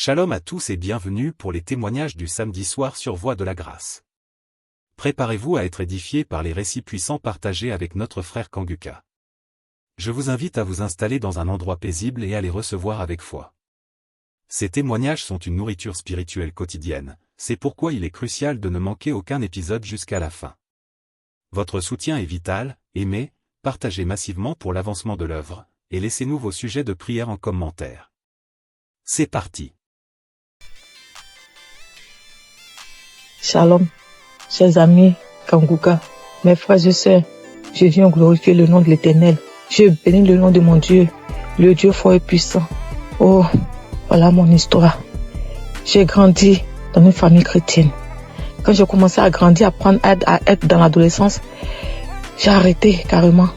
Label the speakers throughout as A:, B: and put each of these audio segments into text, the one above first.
A: Shalom à tous et bienvenue pour les témoignages du samedi soir sur Voix de la Grâce. Préparez-vous à être édifiés par les récits puissants partagés avec notre frère Kanguka. Je vous invite à vous installer dans un endroit paisible et à les recevoir avec foi. Ces témoignages sont une nourriture spirituelle quotidienne, c'est pourquoi il est crucial de ne manquer aucun épisode jusqu'à la fin. Votre soutien est vital, aimez, partagez massivement pour l'avancement de l'œuvre, et laissez-nous vos sujets de prière en commentaire. C'est parti.
B: Shalom, chers amis, Kanguka, mes frères et sœurs, je viens glorifier le nom de l'Éternel. Je bénis le nom de mon Dieu, le Dieu fort et puissant. Oh, voilà mon histoire. J'ai grandi dans une famille chrétienne. Quand j'ai commencé à grandir, à être dans l'adolescence, j'ai arrêté carrément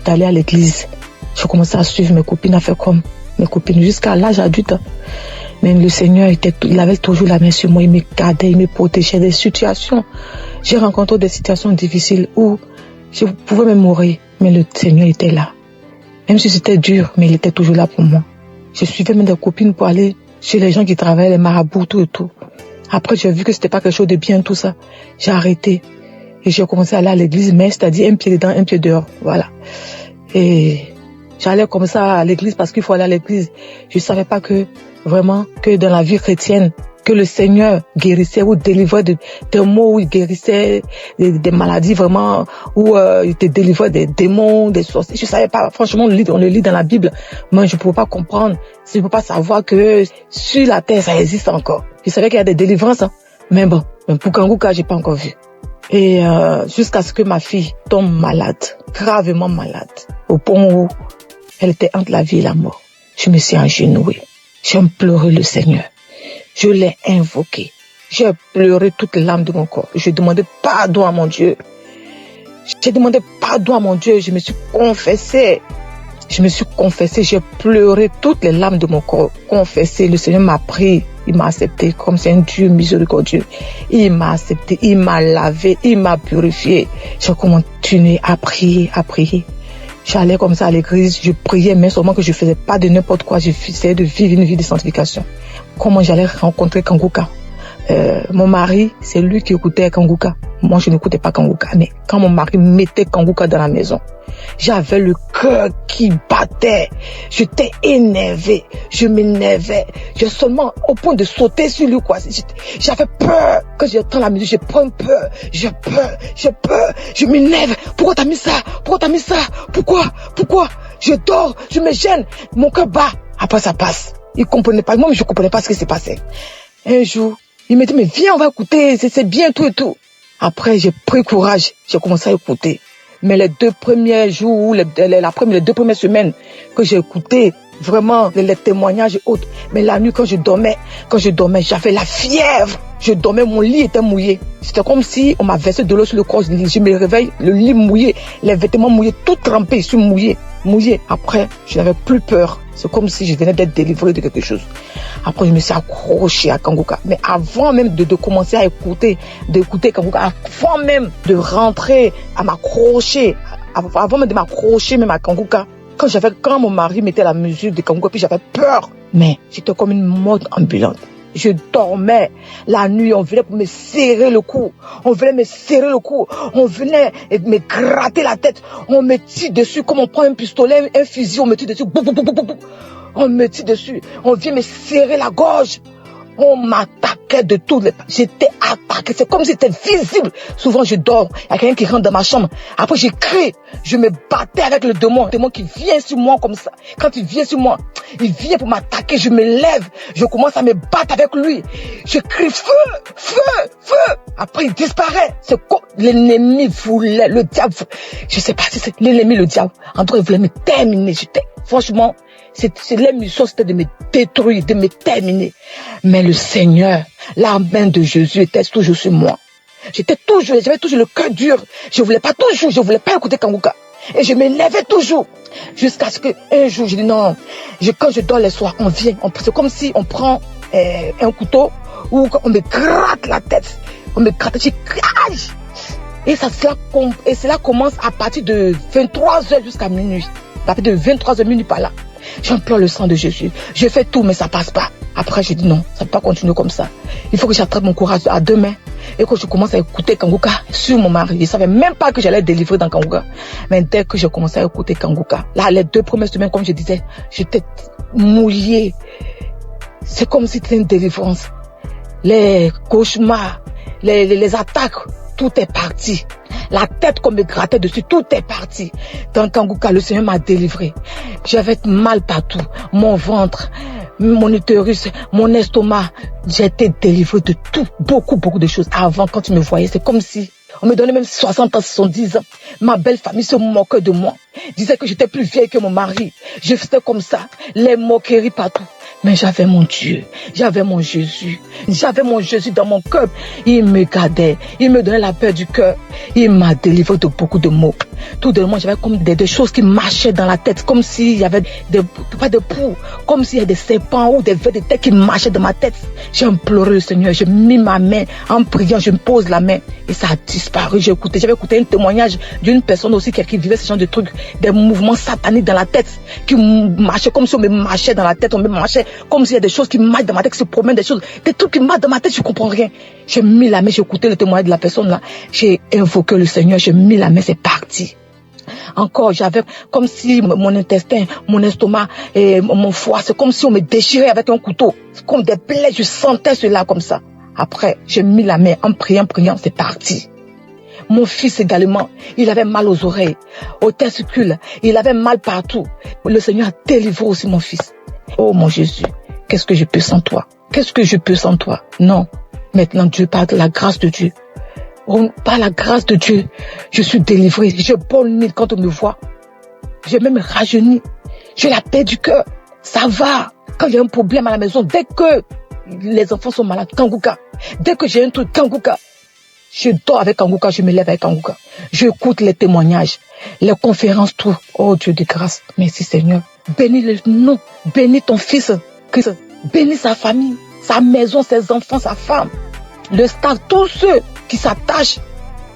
B: d'aller à l'église. J'ai commencé à suivre mes copines, à faire comme mes copines jusqu'à l'âge adulte. Mais le Seigneur, il avait toujours la main sur moi, il me gardait, il me protégeait des situations. J'ai rencontré des situations difficiles où je pouvais même mourir, mais le Seigneur était là. Même si c'était dur, mais il était toujours là pour moi. Je suivais même des copines pour aller chez les gens qui travaillaient, les marabouts, tout et tout. Après, j'ai vu que c'était pas quelque chose de bien, tout ça. J'ai arrêté. Et j'ai commencé à aller à l'église, mais c'est-à-dire un pied dedans, un pied dehors. Voilà. Et j'allais comme ça à l'église parce qu'il faut aller à l'église. Je savais pas que, vraiment, que dans la vie chrétienne, que le Seigneur guérissait ou délivrait des maux, où il guérissait des maladies vraiment, où il te délivrait des démons, des sorciers. Je savais pas, franchement, on le lit dans la Bible. Moi, je pouvais pas comprendre, je pouvais pas savoir que sur la terre, ça existe encore. Je savais qu'il y a des délivrances, hein. Mais bon, pour Kanguka, j'ai pas encore vu. Et jusqu'à ce que ma fille tombe malade, gravement malade, au point où elle était entre la vie et la mort. Je me suis agenouillée. J'ai pleuré le Seigneur. Je l'ai invoqué. J'ai pleuré toutes les larmes de mon corps. Je demandais pardon à mon Dieu. J'ai demandé pardon à mon Dieu. Je me suis confessée. J'ai pleuré toutes les larmes de mon corps. Confessé. Le Seigneur m'a pris. Il m'a accepté comme c'est un Dieu miséricordieux. Il m'a accepté. Il m'a lavé. Il m'a purifié. J'ai continué à prier. J'allais comme ça à l'église, je priais, mais seulement que je faisais pas de n'importe quoi, j'essayais de vivre une vie de sanctification. Comment j'allais rencontrer Kanguka? Mon mari, c'est lui qui écoutait Kanguka. Moi, je n'écoutais pas Kanguka, mais quand mon mari mettait Kanguka dans la maison, j'avais le cœur qui battait. J'étais énervé, je m'énervais. J'ai seulement au point de sauter sur lui, quoi. J'avais peur. Quand j'entends la musique, je prends peur. J'ai peur. Je m'énerve. Pourquoi t'as mis ça? Pourquoi? Je dors, je me gêne. Mon cœur bat. Après, ça passe. Il comprenait pas. Moi, je comprenais pas ce qui s'est passé. Un jour, il me dit, mais viens, on va écouter. C'est bien, tout et tout. Après, j'ai pris courage. J'ai commencé à écouter. Mais les 2 premiers jours, les 2 premières semaines que j'ai écouté, vraiment, les témoignages et autres. Mais la nuit, quand je dormais, j'avais la fièvre. Je dormais, mon lit était mouillé. C'était comme si on m'a versé de l'eau sur le corps. Je me réveille, le lit mouillé, les vêtements mouillés, tout trempé, je suis mouillé. Après, je n'avais plus peur. C'est comme si je venais d'être délivré de quelque chose. Après, je me suis accroché à Kanguka. Mais avant même de commencer à d'écouter Kanguka, avant même de rentrer à m'accrocher, avant même de m'accrocher même à Kanguka, quand mon mari mettait la musique de Kanguka, puis j'avais peur. Mais j'étais comme une morte ambulante. Je dormais la nuit, on venait pour me serrer le cou. On venait me gratter la tête. On me tire dessus comme on prend un pistolet, un fusil, on me tire dessus. On me tire dessus. On vient me serrer la gorge. On m'attaquait de tous les... J'étais attaqué. C'est comme si c'était visible. Souvent, je dors. Il y a quelqu'un qui rentre dans ma chambre. Après, je crie. Je me battais avec le démon qui vient sur moi comme ça. Quand il vient sur moi, il vient pour m'attaquer. Je me lève. Je commence à me battre avec lui. Je crie feu. Après, il disparaît. C'est comme l'ennemi voulait, le diable. Je sais pas si c'est l'ennemi, le diable. En tout cas, il voulait me terminer. Franchement, l'émission, c'était de me détruire, de me terminer. Mais le Seigneur, la main de Jésus était toujours sur moi. J'avais toujours le cœur dur. Je voulais pas écouter Kanguka. Et je m'élevais toujours. Jusqu'à ce qu'un jour, je dis non. Quand je dors les soirs, c'est comme si on prend un couteau où on me gratte la tête. Je crache. Et cela commence à partir de 23h jusqu'à minuit. À partir de 23h minuit par là. J'implore le sang de Jésus. Je fais tout, mais ça passe pas. Après, j'ai dit non, ça ne peut pas continuer comme ça. Il faut que j'attrape mon courage à deux mains et que je commence à écouter Kanguka sur mon mari. Je ne savais même pas que j'allais délivrer dans Kanguka. Mais dès que j'ai commencé à écouter Kanguka, là, les 2 premières semaines, comme je disais, j'étais mouillée. C'est comme si c'était une délivrance. Les cauchemars, les attaques, tout est parti. La tête qu'on me grattait dessus, tout est parti. Dans Kanguka, le Seigneur m'a délivré. J'avais mal partout. Mon ventre, mon utérus, mon estomac. J'ai été délivré de tout. Beaucoup de choses. Avant, quand tu me voyais, c'est comme si on me donnait même 60 ans, 70 ans. Ma belle famille se moquait de moi. Disait que j'étais plus vieille que mon mari. Je faisais comme ça. Les moqueries partout. Mais j'avais mon Dieu, j'avais mon Jésus dans mon cœur. Il me gardait, il me donnait la paix du cœur. Il m'a délivré de beaucoup de maux. Tout de même, j'avais comme des choses qui marchaient dans la tête, comme s'il y avait pas de poux, comme s'il y avait des serpents ou des vers de tête qui marchaient dans ma tête. J'ai imploré le Seigneur, j'ai mis ma main en priant, je me pose la main et ça a disparu. J'avais écouté un témoignage d'une personne aussi qui vivait ce genre de trucs, des mouvements sataniques dans la tête, qui marchaient comme si on me marchait dans la tête, on me marchait comme s'il y a des choses qui marchent dans ma tête, qui se promènent, des trucs qui marchent dans ma tête, je comprends rien. J'ai mis la main, j'ai écouté le témoignage de la personne là, j'ai invoqué le Seigneur, j'ai mis la main, c'est parti. Encore, j'avais comme si mon intestin, mon estomac et mon foie, c'est comme si on me déchirait avec un couteau. C'est comme des plaies, je sentais cela comme ça. Après, j'ai mis la main en priant, c'est parti. Mon fils également, il avait mal aux oreilles, aux testicules, il avait mal partout. Le Seigneur a délivré aussi mon fils. Oh mon Jésus, qu'est-ce que je peux sans toi? Qu'est-ce que je peux sans toi? Non, maintenant Dieu parle de la grâce de Dieu. Oh, par la grâce de Dieu, je suis délivré. Je bonne quand on me voit. J'ai même rajeuni. J'ai la paix du cœur. Ça va. Quand il y a un problème à la maison, dès que les enfants sont malades, Kanguka. Dès que j'ai un truc, Kanguka. Je dors avec Kanguka, je me lève avec Kanguka. J'écoute les témoignages, les conférences, tout. Oh Dieu de grâce. Merci Seigneur. Bénis le nom. Bénis ton fils, Christ. Bénis sa famille, sa maison, ses enfants, sa femme. Le staff, tous ceux qui s'attachent,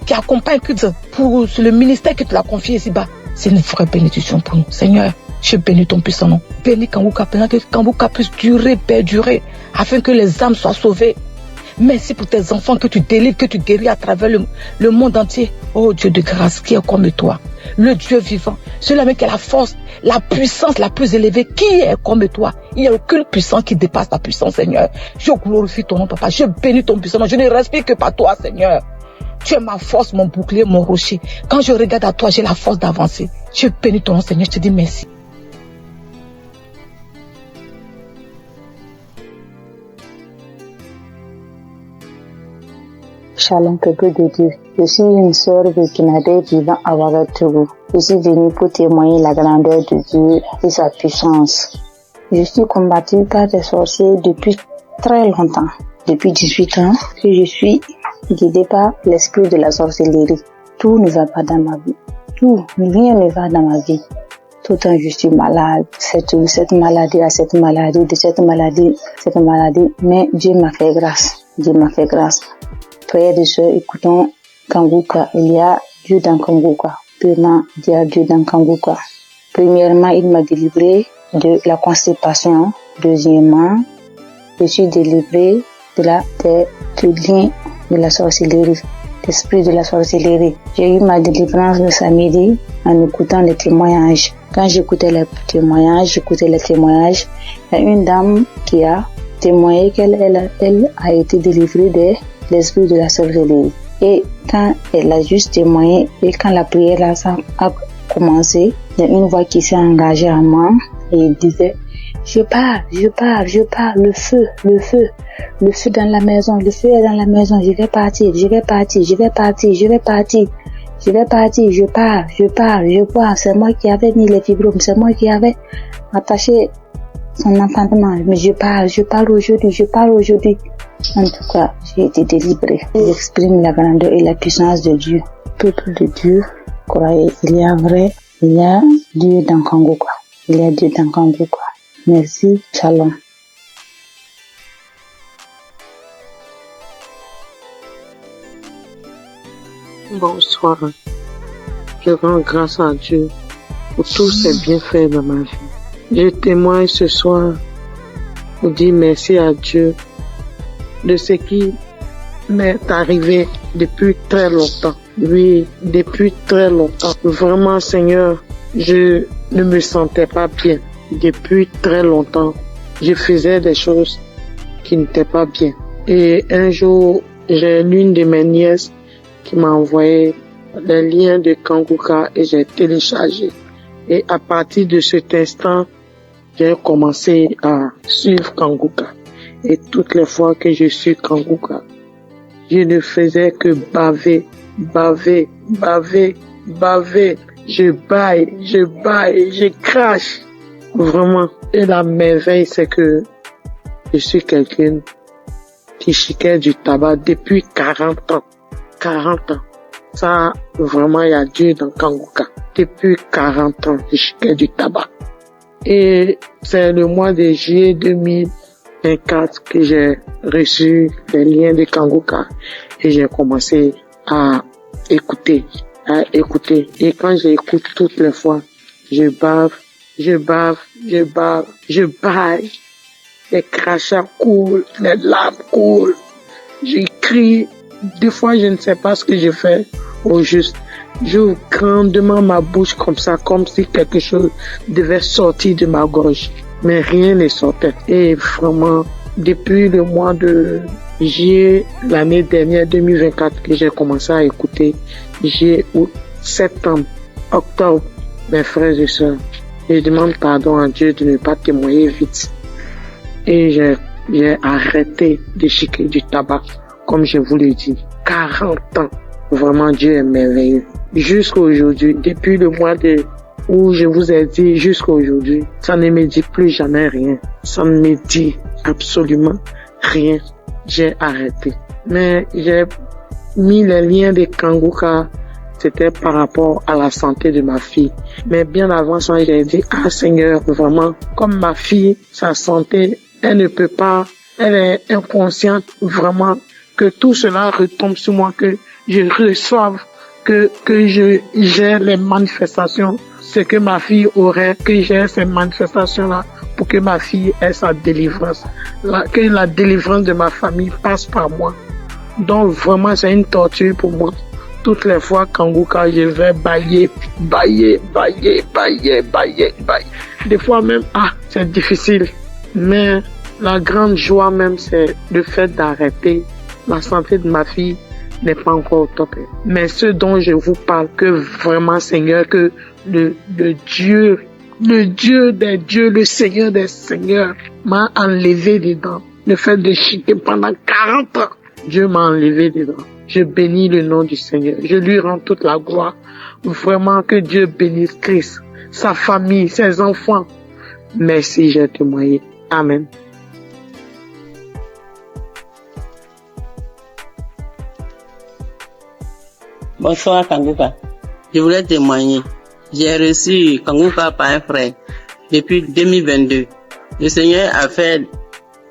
B: qui accompagnent Christ pour le ministère que tu l'as confié ici-bas. C'est une vraie bénédiction pour nous. Seigneur, je bénis ton puissant nom. Bénis Kanguka, que Kanguka puisse durer, perdurer, afin que les âmes soient sauvées. Merci pour tes enfants que tu délivres, que tu guéris à travers le monde entier. Oh Dieu de grâce, qui est comme toi, le Dieu vivant, celui qui a la force, la puissance la plus élevée, qui est comme toi. Il n'y a aucune puissance qui dépasse ta puissance, Seigneur. Je glorifie ton nom, Papa. Je bénis ton puissant nom. Je ne respire que par toi, Seigneur. Tu es ma force, mon bouclier, mon rocher. Quand je regarde à toi, j'ai la force d'avancer. Je bénis ton nom, Seigneur. Je te dis merci.
C: Shalom, peuple de Dieu. Je suis une sœur burkinabé vivant à Ouagadougou. Je suis venue pour témoigner la grandeur de Dieu et sa puissance. Je suis combattue par des sorciers depuis très longtemps. Depuis 18 ans que je suis guidée par l'esprit de la sorcellerie. Tout ne va pas dans ma vie. Rien ne va dans ma vie. Tout le temps je suis malade. Cette maladie, mais Dieu m'a fait grâce. Frères et sœurs, écoutons Kanguka. Il y a Dieu dans Kanguka. Vraiment, il y a Dieu dans Kanguka. Premièrement, il m'a délivré de la constipation. Deuxièmement, je suis délivré du lien de la sorcellerie, l'esprit de la sorcellerie. J'ai eu ma délivrance le samedi en écoutant les témoignages. Quand j'écoutais les témoignages, il y a une dame qui a témoigné qu'elle a été délivrée de l'esprit de la sorcellerie. Et quand elle a juste témoigné et quand la prière a commencé, il y a une voix qui s'est engagée en moi et il disait: je pars, le feu dans la maison, le feu est dans la maison, je vais partir, je pars, c'est moi qui avais mis les fibromes, c'est moi qui avais attaché son enfantement, mais je pars aujourd'hui. En tout cas, j'ai été délivrée. J'exprime la grandeur et la puissance de Dieu. Peuple de Dieu, croyez, il y a Dieu dans Kanguka. Merci, shalom.
D: Bonsoir. Je rends grâce à Dieu pour tous ses bienfaits dans ma vie. Je témoigne ce soir pour dire merci à Dieu de ce qui m'est arrivé depuis très longtemps. Oui, depuis très longtemps. Vraiment, Seigneur, je ne me sentais pas bien. Depuis très longtemps, je faisais des choses qui n'étaient pas bien. Et un jour, j'ai l'une de mes nièces qui m'a envoyé les liens de Kanguka et j'ai téléchargé. Et à partir de cet instant, j'ai commencé à suivre Kanguka. Et toutes les fois que je suis Kanguka, je ne faisais que baver. Je baille, je crache. Vraiment. Et la merveille, c'est que je suis quelqu'un qui chiquait du tabac depuis 40 ans. 40 ans. Ça, vraiment, il y a Dieu dans Kanguka. Depuis 40 ans, je chiquais du tabac. Et c'est le mois de juillet 2024 que j'ai reçu les liens de Kanguka et j'ai commencé à écouter. Et quand j'écoute toutes les fois, je baille. Les crachats coulent, les larmes coulent. J'écris. Des fois, je ne sais pas ce que je fais au juste. J'ouvre grandement ma bouche comme ça, comme si quelque chose devait sortir de ma gorge. Mais rien ne sortait. Et vraiment, depuis le mois de juillet, l'année dernière, 2024, que j'ai commencé à écouter, juillet, août, septembre, octobre, mes frères et sœurs, je demande pardon à Dieu de ne pas témoigner vite. Et j'ai arrêté de chiquer du tabac, comme je vous l'ai dit. 40 ans. Vraiment, Dieu est merveilleux. Jusqu'à aujourd'hui, depuis le mois où je vous ai dit jusqu'à aujourd'hui, ça ne me dit plus jamais rien. Ça ne me dit absolument rien. J'ai arrêté. Mais j'ai mis les liens de Kanguka, c'était par rapport à la santé de ma fille. Mais bien avant ça, j'ai dit, Seigneur, vraiment, comme ma fille, sa santé, elle ne peut pas, elle est inconsciente, vraiment, que tout cela retombe sur moi, que je reçoive, que j'ai les manifestations, ce que ma fille aurait, que j'ai ces manifestations-là pour que ma fille ait sa délivrance, que la délivrance de ma famille passe par moi. Donc vraiment, c'est une torture pour moi. Toutes les fois, Kanguka, je vais bailler. Des fois même, c'est difficile. Mais la grande joie même, c'est le fait d'arrêter. La santé de ma fille n'est pas encore au top. Mais ce dont je vous parle, que vraiment, Seigneur, que le Dieu des dieux, le Seigneur des seigneurs m'a enlevé dedans. Le fait de chiquer pendant 40 ans, Dieu m'a enlevé dedans. Je bénis le nom du Seigneur. Je lui rends toute la gloire. Vraiment que Dieu bénisse Christ, sa famille, ses enfants. Merci, j'ai témoigné. Amen.
E: Bonsoir Kanguka. Je voulais témoigner. J'ai reçu Kanguka par un frère depuis 2022. Le Seigneur a fait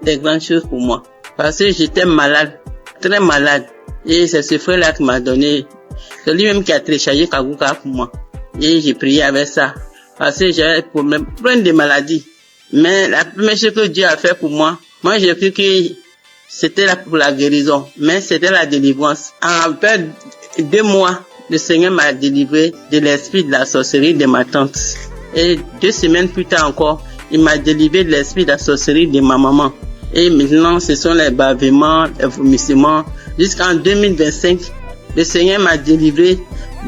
E: des grandes choses pour moi. Parce que j'étais malade, très malade. Et c'est ce frère-là qui m'a donné. C'est lui-même qui a téléchargé Kanguka pour moi. Et j'ai prié avec ça. Parce que j'avais plein de maladies. Mais la première chose que Dieu a fait pour moi j'ai cru que c'était là pour la guérison. Mais c'était la délivrance. En fait, 2 mois, le Seigneur m'a délivré de l'esprit de la sorcellerie de ma tante. Et 2 semaines plus tard encore, il m'a délivré de l'esprit de la sorcellerie de ma maman. Et maintenant, ce sont les bavements, les vomissements. Jusqu'en 2025, le Seigneur m'a délivré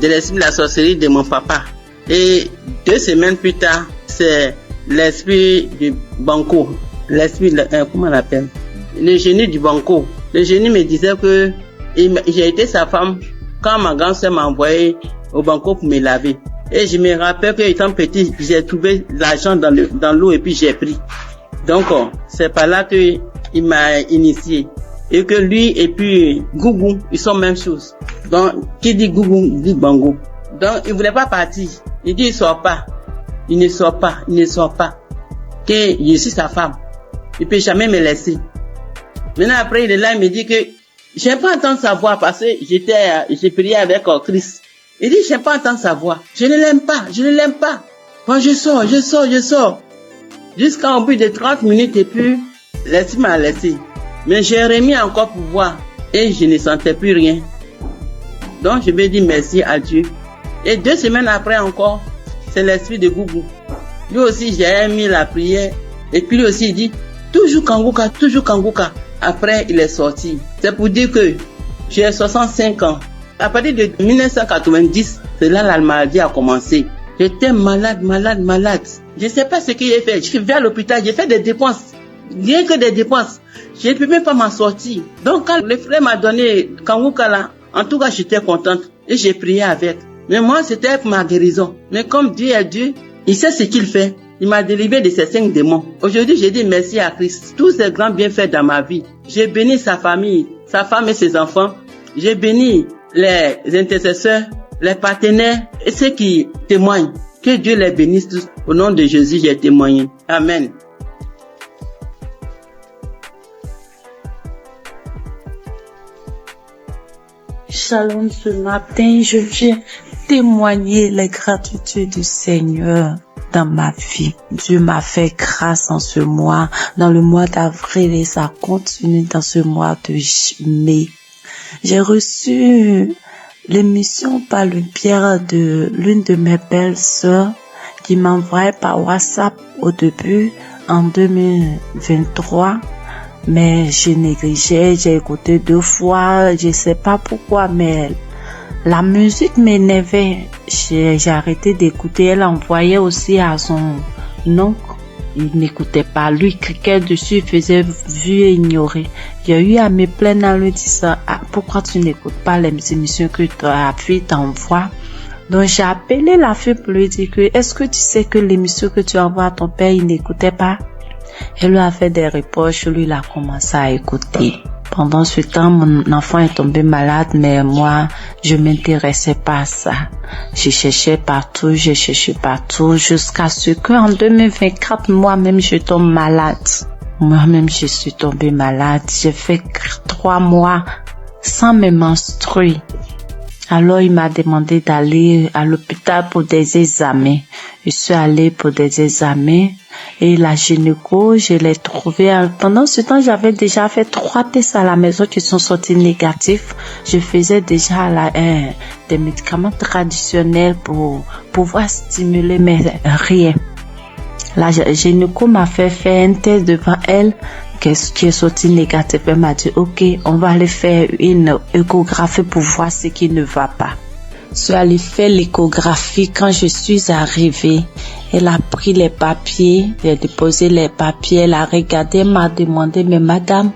E: de l'esprit de la sorcellerie de mon papa. Et 2 semaines plus tard, c'est l'esprit du banco. L'esprit, comment on l'appelle? Le génie du banco. Le génie me disait que j'ai été sa femme quand ma grand-sœur m'a envoyé au banco pour me laver. Et je me rappelle que étant petit, j'ai trouvé l'argent dans l'eau et puis j'ai pris. Donc, c'est par là que il m'a initié. Et que lui et puis Gougou, ils sont même chose. Donc, qui dit Gougou, dit Bango. Donc, il voulait pas partir. Il dit, il sort pas. Il ne sort pas. Que je suis sa femme. Il peut jamais me laisser. Maintenant, après, il est là, il me dit que j'aime pas entendre sa voix parce que j'ai prié avec Christ. Il dit, j'aime pas entendre sa voix. Je ne l'aime pas. Bon, je sors. Jusqu'au bout de 30 minutes et puis, l'esprit m'a laissé. Mais j'ai remis encore pour voir et je ne sentais plus rien. Donc je vais dire merci à Dieu. Et 2 semaines après encore, c'est l'esprit de Gougou. Lui aussi, j'ai mis la prière. Et puis lui aussi, il dit, toujours Kanguka, toujours Kanguka. Après, il est sorti. C'est pour dire que j'ai 65 ans. À partir de 1990, c'est là la maladie a commencé. J'étais malade. Je ne sais pas ce que j'ai fait. Je suis venu à l'hôpital, j'ai fait des dépenses. Rien que des dépenses. Je ne peux même pas m'en sortir. Donc quand le frère m'a donné Kanguka là, en tout cas, j'étais contente. Et j'ai prié avec. Mais moi, c'était pour ma guérison. Mais comme Dieu est Dieu, il sait ce qu'il fait. Il m'a délivré de ces 5 démons. Aujourd'hui, j'ai dit merci à Christ. Tous ces grands bienfaits dans ma vie. J'ai béni sa famille, sa femme et ses enfants. J'ai béni les intercesseurs, les partenaires et ceux qui témoignent. Que Dieu les bénisse tous. Au nom de Jésus, j'ai témoigné. Amen.
F: Shalom, ce matin, je viens témoigner les gratitudes du Seigneur dans ma vie. Dieu m'a fait grâce en ce mois, dans le mois d'avril, et ça continue dans ce mois de mai. J'ai reçu l'émission par le biais de l'une de mes belles sœurs qui m'envoyait par WhatsApp au début en 2023. Mais je négligeais, j'ai écouté 2 fois, je sais pas pourquoi, mais la musique m'énervait. J'ai arrêté d'écouter. Elle envoyait aussi à son oncle. Il n'écoutait pas. Lui, cliquait dessus, il faisait vu et ignorer. J'ai eu à me plaindre en lui disant, pourquoi tu n'écoutes pas les émissions que ta fille t'envoie? Donc j'ai appelé la fille pour lui dire que, est-ce que tu sais que l'émission que tu envoies à ton père, il n'écoutait pas? Elle lui a fait des reproches, lui il a commencé à écouter. Pendant ce temps, mon enfant est tombé malade, mais moi, je m'intéressais pas à ça. Je cherchais partout, jusqu'à ce qu'en 2024, moi-même, je tombe malade. Moi-même, je suis tombée malade. J'ai fait 3 mois sans me menstruer. Alors, il m'a demandé d'aller à l'hôpital pour des examens. Je suis allée pour des examens et la gynéco, je l'ai trouvée. Pendant ce temps, j'avais déjà fait 3 tests à la maison qui sont sortis négatifs. Je faisais déjà des médicaments traditionnels pour pouvoir stimuler, mais rien. La gynéco m'a fait un test devant elle qui est sorti négatif. Elle m'a dit, ok, on va aller faire une échographie pour voir ce qui ne va pas. Je suis allée faire l'échographie. Quand je suis arrivée, elle a pris les papiers, j'ai déposé les papiers, elle a regardé, elle m'a demandé, mais madame,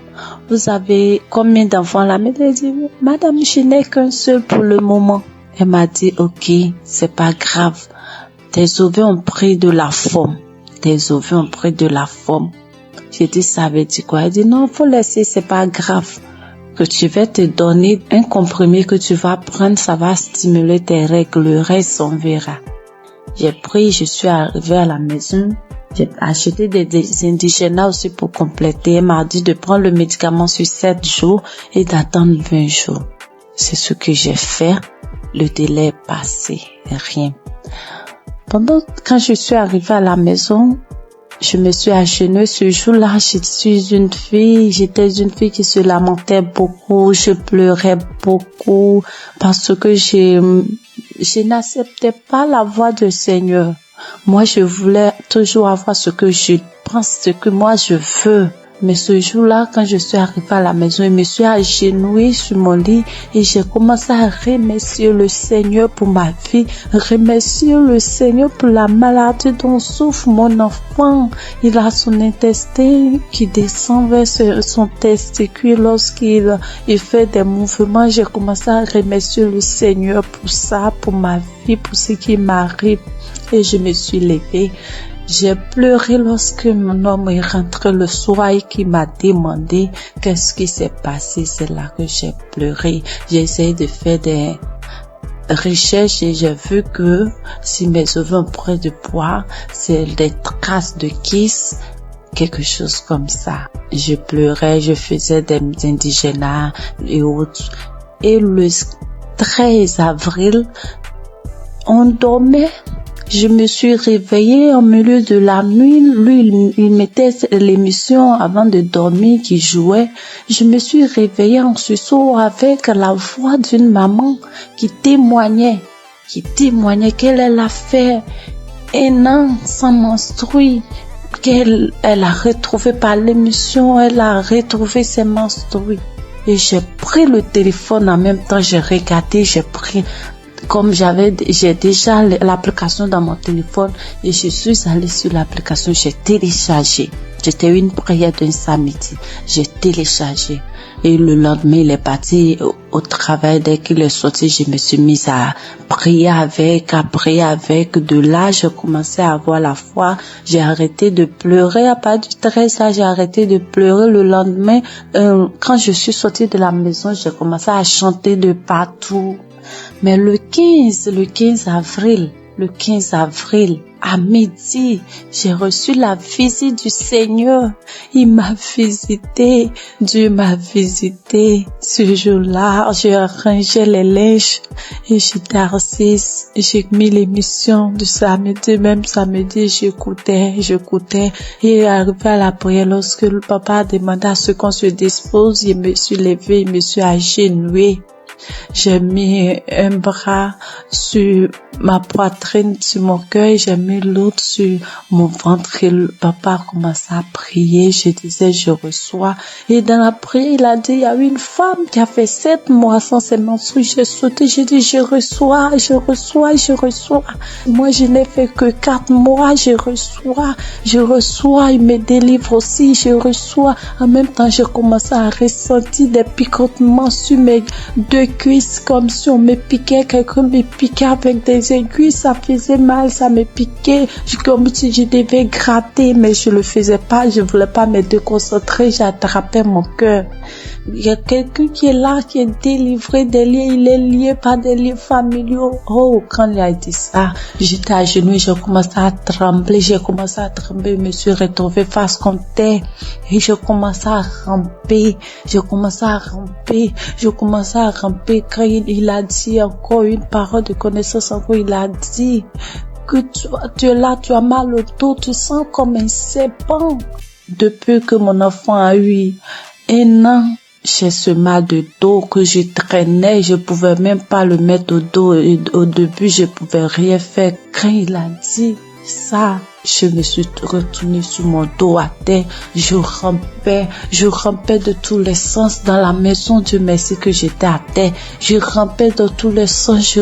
F: vous avez combien d'enfants là? Mais elle a dit, madame, je n'ai qu'un seul pour le moment. Elle m'a dit, ok, c'est pas grave. Tes ovaires ont pris de la forme. J'ai dit, ça veut dire quoi? Elle dit, non, faut laisser, c'est pas grave. Que tu vas te donner un comprimé que tu vas prendre, ça va stimuler tes règles, le reste on verra. J'ai pris, je suis arrivée à la maison, j'ai acheté des indigènes aussi pour compléter. Elle m'a dit de prendre le médicament sur 7 jours et d'attendre 20 jours. C'est ce que j'ai fait. Le délai est passé, rien. Quand je suis arrivée à la maison, je me suis agenouillée ce jour-là. J'étais une fille qui se lamentait beaucoup. Je pleurais beaucoup parce que je n'acceptais pas la voix du Seigneur. Moi, je voulais toujours avoir ce que je pense, ce que moi je veux. Mais ce jour-là, quand je suis arrivée à la maison, je me suis agenouillée sur mon lit et j'ai commencé à remercier le Seigneur pour ma vie, remercier le Seigneur pour la maladie dont souffre mon enfant. Il a son intestin qui descend vers son testicule lorsqu'il fait des mouvements. J'ai commencé à remercier le Seigneur pour ça, pour ma vie, pour ce qui m'arrive. Et je me suis levée. J'ai pleuré lorsque mon homme est rentré le soir et qui m'a demandé qu'est-ce qui s'est passé. C'est là que j'ai pleuré. J'ai essayé de faire des recherches et j'ai vu que si mes ovaires ont pris de poids, c'est des traces de kiss, quelque chose comme ça. Je pleurais, je faisais des indigénats et autres. Et le 13 avril, on dormait. Je me suis réveillée au milieu de la nuit. Lui, il mettait l'émission avant de dormir qui jouait. Je me suis réveillée en sursaut avec la voix d'une maman qui témoignait qu'elle a fait un an sans menstruer, qu'elle a retrouvé par l'émission, elle a retrouvé ses menstrues. Et j'ai pris le téléphone en même temps, j'ai regardé, j'ai pris, comme j'ai déjà l'application dans mon téléphone et je suis allée sur l'application, j'ai téléchargé. C'était une prière d'un samedi, j'ai téléchargé. Et le lendemain, il est parti au travail. Dès qu'il est sorti, je me suis mise à prier avec. De là, j'ai commencé à avoir la foi. J'ai arrêté de pleurer. À partir du 13 là, j'ai arrêté de pleurer. Le lendemain, quand je suis sortie de la maison, j'ai commencé à chanter de partout. Mais le 15 avril, à midi, j'ai reçu la visite du Seigneur. Il m'a visité. Dieu m'a visité. Ce jour-là, j'ai rangé les linges et j'étais assise. J'ai mis l'émission du samedi. Même samedi, j'écoutais. Et arrivé à la prière, lorsque le papa a demandé à ce qu'on se dispose, je me suis levée, je me suis agenouillée. J'ai mis un bras sur ma poitrine, sur mon cœur, j'ai mis l'autre sur mon ventre et le papa a commencé à prier. Je disais, je reçois. Et dans la prière, il a dit, il y a une femme qui a fait 7 mois sans ses menstrues. J'ai sauté, j'ai dit, je reçois. Moi, je n'ai fait que 4 mois, je reçois. Il me délivre aussi, je reçois. En même temps, j'ai commencé à ressentir des picotements sur mes 2 cuisses, comme si on me piquait, quelqu'un me piquait avec des aiguilles, ça faisait mal, ça me piquait, comme si je devais gratter, mais je le faisais pas, je voulais pas me déconcentrer, j'attrapais mon cœur. Il y a quelqu'un qui est là, qui est délivré des liens, il est lié par des liens familiaux. Oh, quand il a dit ça, j'étais à genoux, j'ai commencé à trembler, je me suis retrouvée face contre terre, et je commençais à ramper, quand il a dit encore une parole de connaissance, encore il a dit que tu es là, tu as mal au dos, tu sens comme un serpent. Depuis que mon enfant a eu 1 an, j'ai ce mal de dos que je traînais, je pouvais même pas le mettre au dos. Et au début, je pouvais rien faire. Quand il a dit ça, je me suis retournée sur mon dos à terre. Je rampais de tous les sens dans la maison. Dieu merci que j'étais à terre. Je rampais dans tous les sens.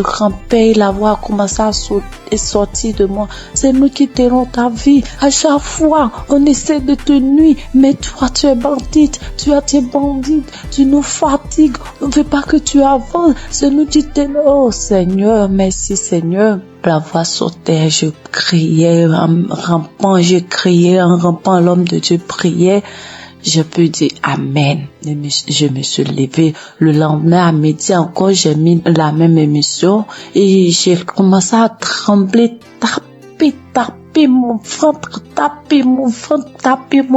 F: Et la voix a commencé à sortir de moi. C'est nous qui t'aidons ta vie. À chaque fois, on essaie de te nuire. Mais toi, tu es bandite. Tu es bandite. Tu nous fatigues. On ne veut pas que tu avances. C'est nous qui t'aidons. Oh Seigneur, merci Seigneur. La voix sautait, je criais en rampant, l'homme de Dieu priait. Je peux dire Amen. Je me suis levée. Le lendemain à midi encore, j'ai mis la même émission et j'ai commencé à trembler, taper mon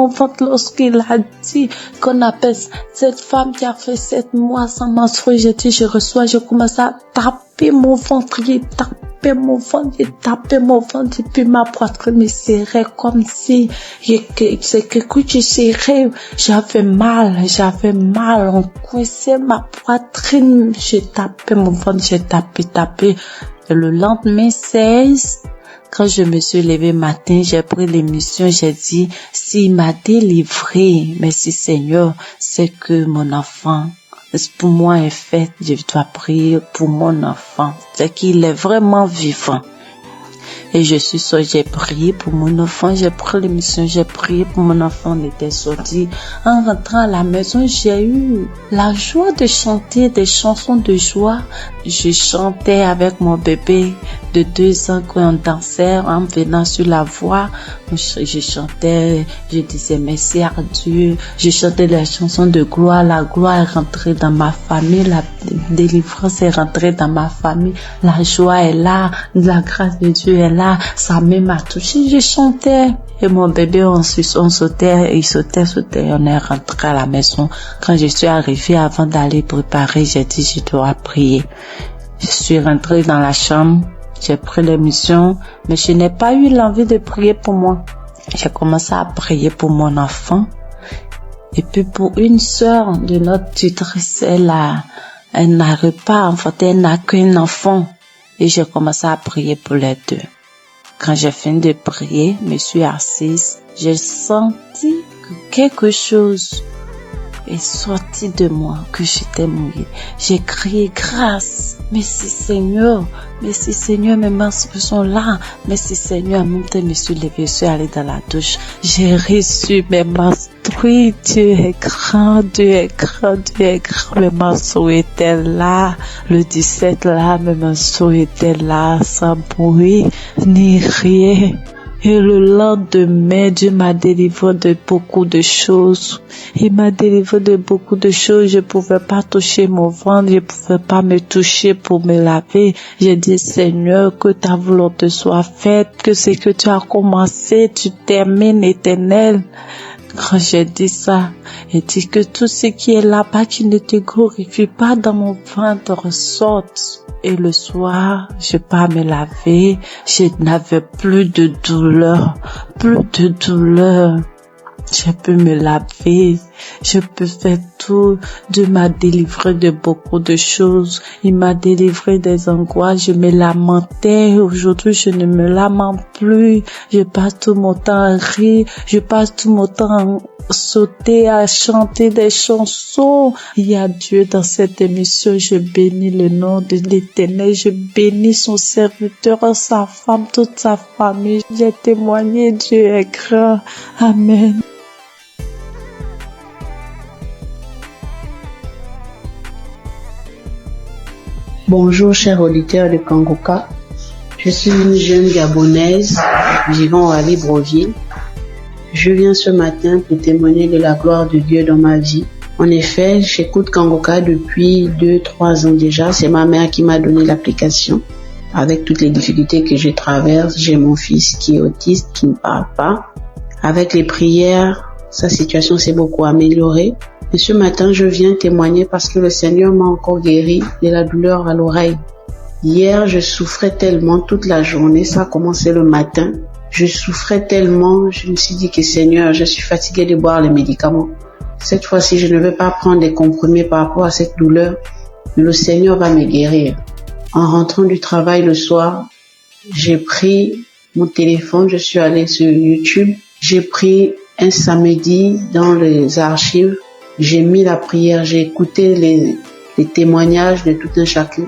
F: ventre lorsqu'il a dit qu'on appelle cette femme qui a fait 7 mois sans menstruer. J'ai dit, je reçois, je commence à taper mon ventre, j'ai tapé mon ventre et puis ma poitrine me serrait comme si c'est quelque chose qui serrait. J'avais mal, on coincait ma poitrine, j'ai tapé mon ventre, j'ai tapé. Et le lendemain 16, quand je me suis levée matin, j'ai pris l'émission, j'ai dit, s'il m'a délivré, merci Seigneur, c'est que mon enfant, pour moi est fait, je dois prier pour mon enfant, c'est qu'il est vraiment vivant. Et j'ai prié pour mon enfant, j'ai pris l'émission, j'ai prié pour mon enfant, on était sorti. En rentrant à la maison, j'ai eu la joie de chanter des chansons de joie. Je chantais avec mon bébé de 2 ans quand on dansait en venant sur la voie. Je chantais, je disais merci à Dieu. Je chantais des chansons de gloire. La gloire est rentrée dans ma famille, la délivrance est rentrée dans ma famille. La joie est là, la grâce de Dieu est là. Sa main m'a touché, je chantais. Et mon bébé, on sautait, il sautait, on est rentré à la maison. Quand je suis arrivée, avant d'aller préparer, j'ai dit, je dois prier. Je suis rentrée dans la chambre, J'ai pris l'émission, mais je n'ai pas eu l'envie de prier pour moi. J'ai commencé à prier pour mon enfant. Et puis pour une sœur de notre tutrice, elle n'arrive pas à enfanter, elle n'a qu'un enfant. Et j'ai commencé à prier pour les deux. Quand j'ai fini de prier, je me suis assise, j'ai senti que quelque chose est sorti de moi, que j'étais mouillée. J'ai crié grâce. Merci Seigneur, mes menstrues sont là. Merci Seigneur, en même temps, je me suis levée, je suis allée dans la douche. J'ai reçu mes menstrues. Dieu est grand, Dieu est grand, Dieu est grand. Mes menstrues étaient là. Le 17 là, mes menstrues étaient là, sans bruit, ni rien. Et le lendemain, Dieu m'a délivré de beaucoup de choses. Il m'a délivré de beaucoup de choses. Je pouvais pas toucher mon ventre, je pouvais pas me toucher pour me laver. J'ai dit, Seigneur, que ta volonté soit faite, que ce que tu as commencé, tu termines, Éternel. Quand j'ai dit ça, il dit que tout ce qui est là-bas qui ne te glorifie pas dans mon ventre sorte. Et le soir, je pars me laver, je n'avais plus de douleur, Je peux me laver, je peux faire tout. Dieu m'a délivré de beaucoup de choses. Il m'a délivré des angoisses. Je me lamentais. Aujourd'hui, je ne me lamente plus. Je passe tout mon temps à rire. Je passe tout mon temps à sauter, à chanter des chansons. Il y a Dieu dans cette émission. Je bénis le nom de l'Éternel. Je bénis son serviteur, sa femme, toute sa famille. J'ai témoigné. Dieu est grand. Amen.
G: Bonjour chers auditeurs de Kanguka, je suis une jeune Gabonaise vivant à Libreville. Je viens ce matin pour témoigner de la gloire de Dieu dans ma vie. En effet, j'écoute Kanguka depuis 2-3 ans déjà. C'est ma mère qui m'a donné l'application. Avec toutes les difficultés que je traverse, j'ai mon fils qui est autiste, qui ne parle pas. Avec les prières, sa situation s'est beaucoup améliorée. Et ce matin, je viens témoigner parce que le Seigneur m'a encore guéri de la douleur à l'oreille. Hier, je souffrais tellement toute la journée, ça a commencé le matin. Je souffrais tellement, je me suis dit que Seigneur, je suis fatiguée de boire les médicaments. Cette fois-ci, je ne vais pas prendre des comprimés par rapport à cette douleur. Le Seigneur va me guérir. En rentrant du travail le soir, j'ai pris mon téléphone, je suis allée sur YouTube. J'ai pris un samedi dans les archives. J'ai mis la prière, j'ai écouté les témoignages de tout un chacun.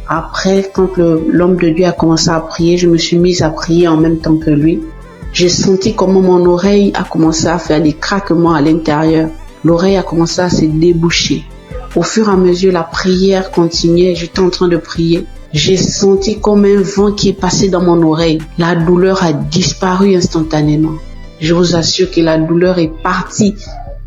G: Après, quand l'homme de Dieu a commencé à prier, je me suis mise à prier en même temps que lui. J'ai senti comment mon oreille a commencé à faire des craquements à l'intérieur. L'oreille a commencé à se déboucher. Au fur et à mesure, la prière continuait, j'étais en train de prier. J'ai senti comme un vent qui est passé dans mon oreille. La douleur a disparu instantanément. Je vous assure que la douleur est partie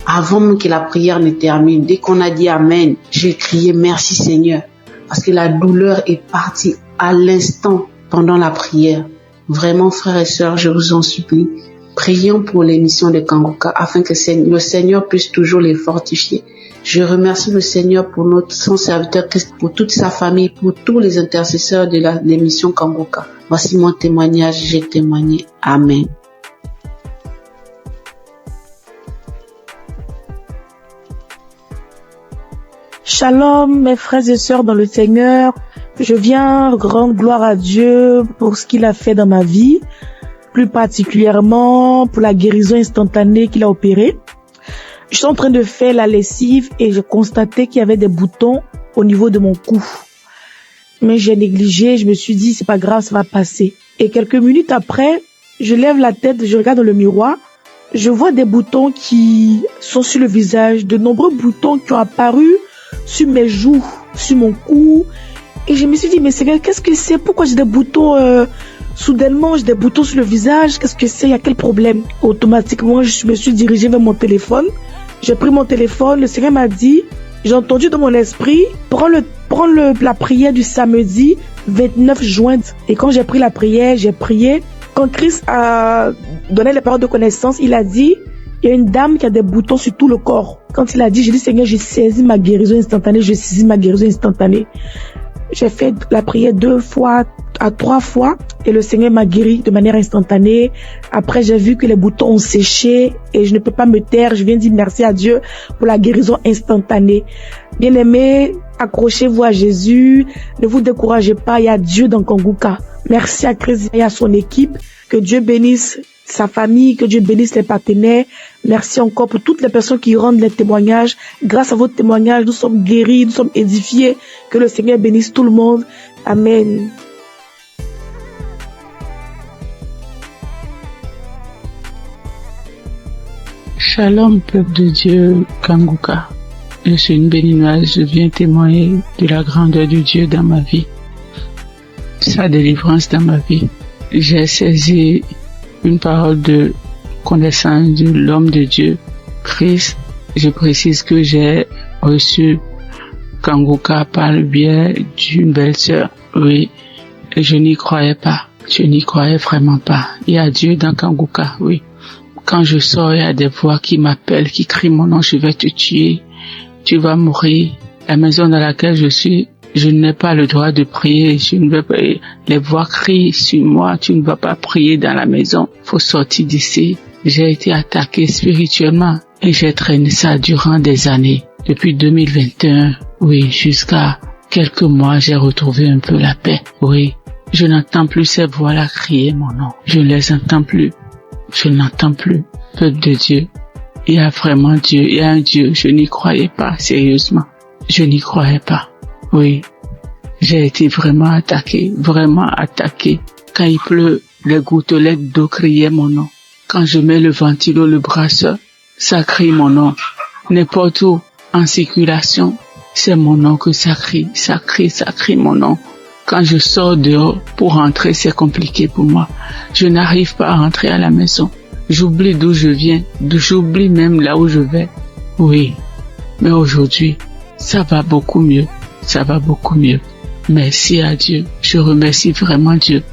G: avant même que la prière ne termine. Dès qu'on a dit Amen, j'ai crié merci Seigneur. Parce que la douleur est partie à l'instant pendant la prière. Vraiment, frères et sœurs, je vous en supplie, prions pour l'émission de Kanguka afin que le Seigneur puisse toujours les fortifier. Je remercie le Seigneur pour son serviteur, pour toute sa famille, pour tous les intercesseurs de l'émission Kanguka. Voici mon témoignage, j'ai témoigné. Amen.
B: Shalom, mes frères et sœurs dans le Seigneur. Je viens rendre gloire à Dieu pour ce qu'il a fait dans ma vie, plus particulièrement pour la guérison instantanée qu'il a opérée. Je suis en train de faire la lessive et je constatais qu'il y avait des boutons au niveau de mon cou. Mais j'ai négligé, je me suis dit c'est pas grave, ça va passer. Et quelques minutes après, je lève la tête, je regarde dans le miroir, je vois des boutons qui sont sur le visage, de nombreux boutons qui ont apparu sur mes joues, sur mon cou. Et je me suis dit, mais Seigneur, qu'est-ce que c'est? Pourquoi j'ai des boutons soudainement, j'ai des boutons sur le visage? Qu'est-ce que c'est? Il y a quel problème? Automatiquement, je me suis dirigée vers mon téléphone. J'ai pris mon téléphone. Le Seigneur m'a dit, j'ai entendu dans mon esprit, prends la prière du samedi 29 juin. Et quand j'ai pris la prière, j'ai prié. Quand Christ a donné les paroles de connaissance, il a dit, il y a une dame qui a des boutons sur tout le corps. Quand il a dit, j'ai dit, Seigneur, j'ai saisi ma guérison instantanée, j'ai saisi ma guérison instantanée. J'ai fait la prière 2 fois à 3 fois et le Seigneur m'a guéri de manière instantanée. Après, j'ai vu que les boutons ont séché et je ne peux pas me taire. Je viens dire merci à Dieu pour la guérison instantanée. Bien-aimés, accrochez-vous à Jésus. Ne vous découragez pas. Il y a Dieu dans Kanguka. Merci à Chris et à son équipe. Que Dieu bénisse sa famille, que Dieu bénisse les partenaires. Merci encore pour toutes les personnes qui rendent les témoignages. Grâce à votre témoignage, nous sommes guéris, nous sommes édifiés. Que le Seigneur bénisse tout le monde. Amen.
D: Shalom, peuple de Dieu, Kanguka. Je suis une béninoise, je viens témoigner de la grandeur de Dieu dans ma vie, sa délivrance dans ma vie. J'ai saisi une parole de connaissance de l'homme de Dieu, Christ. Je précise que j'ai reçu Kanguka par le biais d'une belle-sœur. Oui, je n'y croyais pas. Je n'y croyais vraiment pas. Il y a Dieu dans Kanguka, oui. Quand je sors, il y a des voix qui m'appellent, qui crient mon nom, je vais te tuer, tu vas mourir. La maison dans laquelle je suis, je n'ai pas le droit de prier, je ne veux pas, les voix crient sur moi, tu ne vas pas prier dans la maison, faut sortir d'ici. J'ai été attaqué spirituellement et j'ai traîné ça durant des années. Depuis 2021, oui, jusqu'à quelques mois, j'ai retrouvé un peu la paix. Oui, je n'entends plus ces voix-là crier mon nom, je ne les entends plus. Je n'entends plus. Peuple de Dieu, il y a vraiment Dieu, il y a un Dieu. Je n'y croyais pas, sérieusement. Je n'y croyais pas. Oui, j'ai été vraiment attaqué. Quand il pleut, les gouttelettes d'eau criaient mon nom. Quand je mets le ventilo, le brasseur, ça crie mon nom. N'importe où, en circulation, c'est mon nom que ça crie mon nom. Quand je sors dehors pour rentrer, c'est compliqué pour moi. Je n'arrive pas à rentrer à la maison. J'oublie d'où je viens, j'oublie même là où je vais. Oui, mais aujourd'hui, ça va beaucoup mieux. Merci à Dieu. Je remercie vraiment Dieu.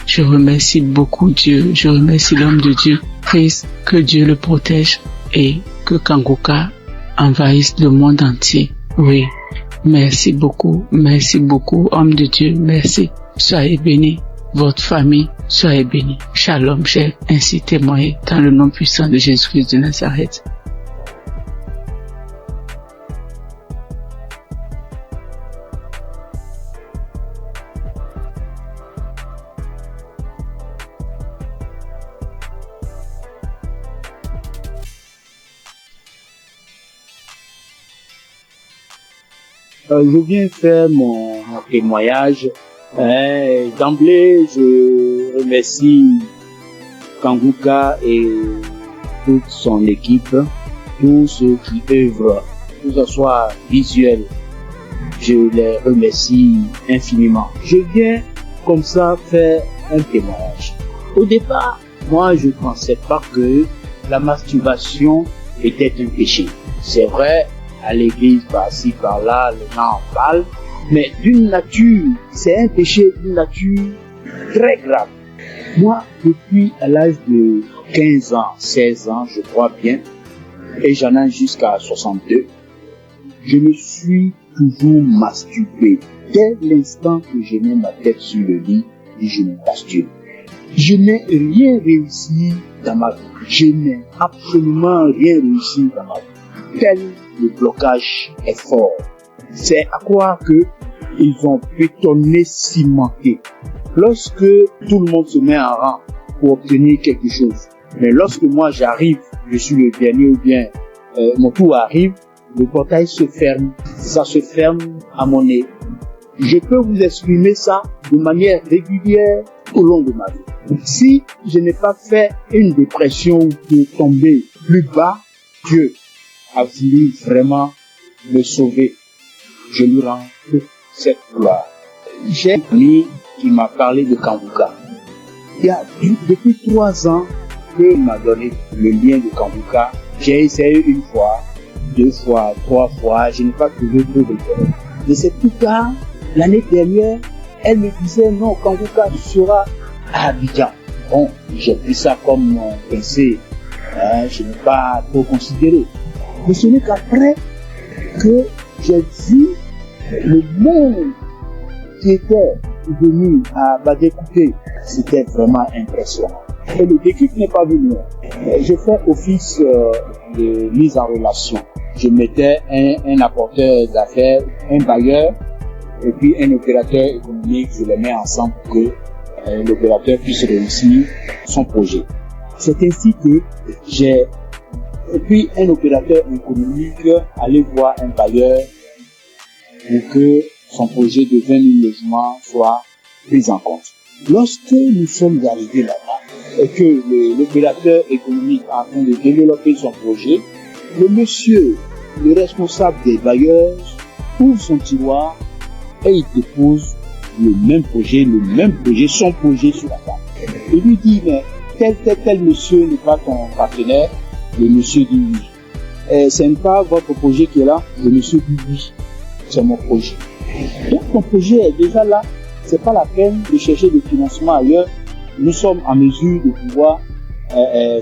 D: Je remercie beaucoup Dieu. Je remercie l'homme de Dieu. Christ, que Dieu le protège et que Kanguka envahisse le monde entier. Oui. Merci beaucoup, homme de Dieu, merci. Soyez bénis, votre famille, soyez bénis. Shalom, j'ai ainsi témoigné dans le nom puissant de Jésus-Christ de Nazareth.
H: Je viens faire mon témoignage. D'emblée, je remercie Kanguka et toute son équipe, tous ceux qui œuvrent, que ce soit visuel. Je les remercie infiniment. Je viens comme ça faire un témoignage. Au départ, moi, je ne pensais pas que la masturbation était un péché. C'est vrai, à l'église, par-ci, par-là, les gens en parlent, mais d'une nature, c'est un péché d'une nature très grave. Moi, depuis à l'âge de 15 ans, 16 ans, je crois bien, et j'en ai jusqu'à 62, je me suis toujours masturbé. Dès l'instant que je mets ma tête sur le lit, je me masturbe. Je n'ai rien réussi dans ma vie. Je n'ai absolument rien réussi dans ma vie. Tel le blocage est fort. C'est à croire que ils ont bétonné, cimenté. Lorsque tout le monde se met en rang pour obtenir quelque chose, mais lorsque moi j'arrive, je suis le dernier ou bien mon tour arrive, le portail se ferme. Ça se ferme à mon nez. Je peux vous exprimer ça de manière régulière au long de ma vie. Si je n'ai pas fait une dépression pour tomber plus bas, Dieu a voulu vraiment me sauver. Je lui rends toute cette gloire. J'ai un ami qui m'a parlé de Kanguka. Il y a depuis 3 ans qu'il m'a donné le lien de Kanguka. J'ai essayé 1 fois, 2 fois, 3 fois, je n'ai pas trouvé de réponse. De c'est plus tard, l'année dernière, elle me disait non, Kanguka sera à Abidjan. Bon, j'ai pris ça comme mon pensée. Je n'ai pas trop considéré. Mais ce n'est qu'après que j'ai vu le monde qui étaient venus à Badécoupé, c'était vraiment impressionnant. Et le déclic n'est pas venu. Je fais office de mise en relation. Je mettais un apporteur d'affaires, un bailleur, et puis un opérateur économique, je les mets ensemble pour que l'opérateur puisse réussir son projet. C'est ainsi que j'ai, et puis un opérateur économique, aller voir un bailleur pour que son projet de 20 000 logements soit pris en compte. Lorsque nous sommes arrivés là-bas et que l'opérateur économique est en train de développer son projet, le monsieur, le responsable des bailleurs, ouvre son tiroir et il dépose le même projet, son projet sur la table. Il lui dit, mais tel monsieur n'est pas ton partenaire. Le monsieur dit oui. Et ce n'est pas votre projet qui est là. Le monsieur dit oui. C'est mon projet. Donc ton projet est déjà là. C'est pas la peine de chercher des financements ailleurs. Nous sommes en mesure de pouvoir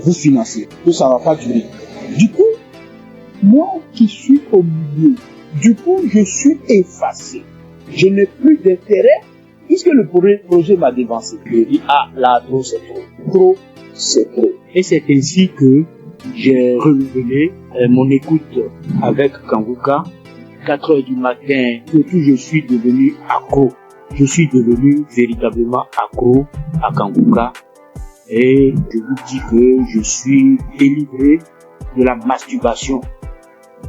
H: vous financer. Tout ça va pas durer. Du coup, moi qui suis au milieu, je suis effacé. Je n'ai plus d'intérêt puisque le projet m'a dévancé. Je dis, là, trop, c'est trop. Trop, c'est trop. Et c'est ainsi que j'ai renouvelé mon écoute avec Kanguka. 4 heures du matin, surtout je suis devenu accro. Je suis devenu véritablement accro à Kanguka. Et je vous dis que je suis délivré de la masturbation.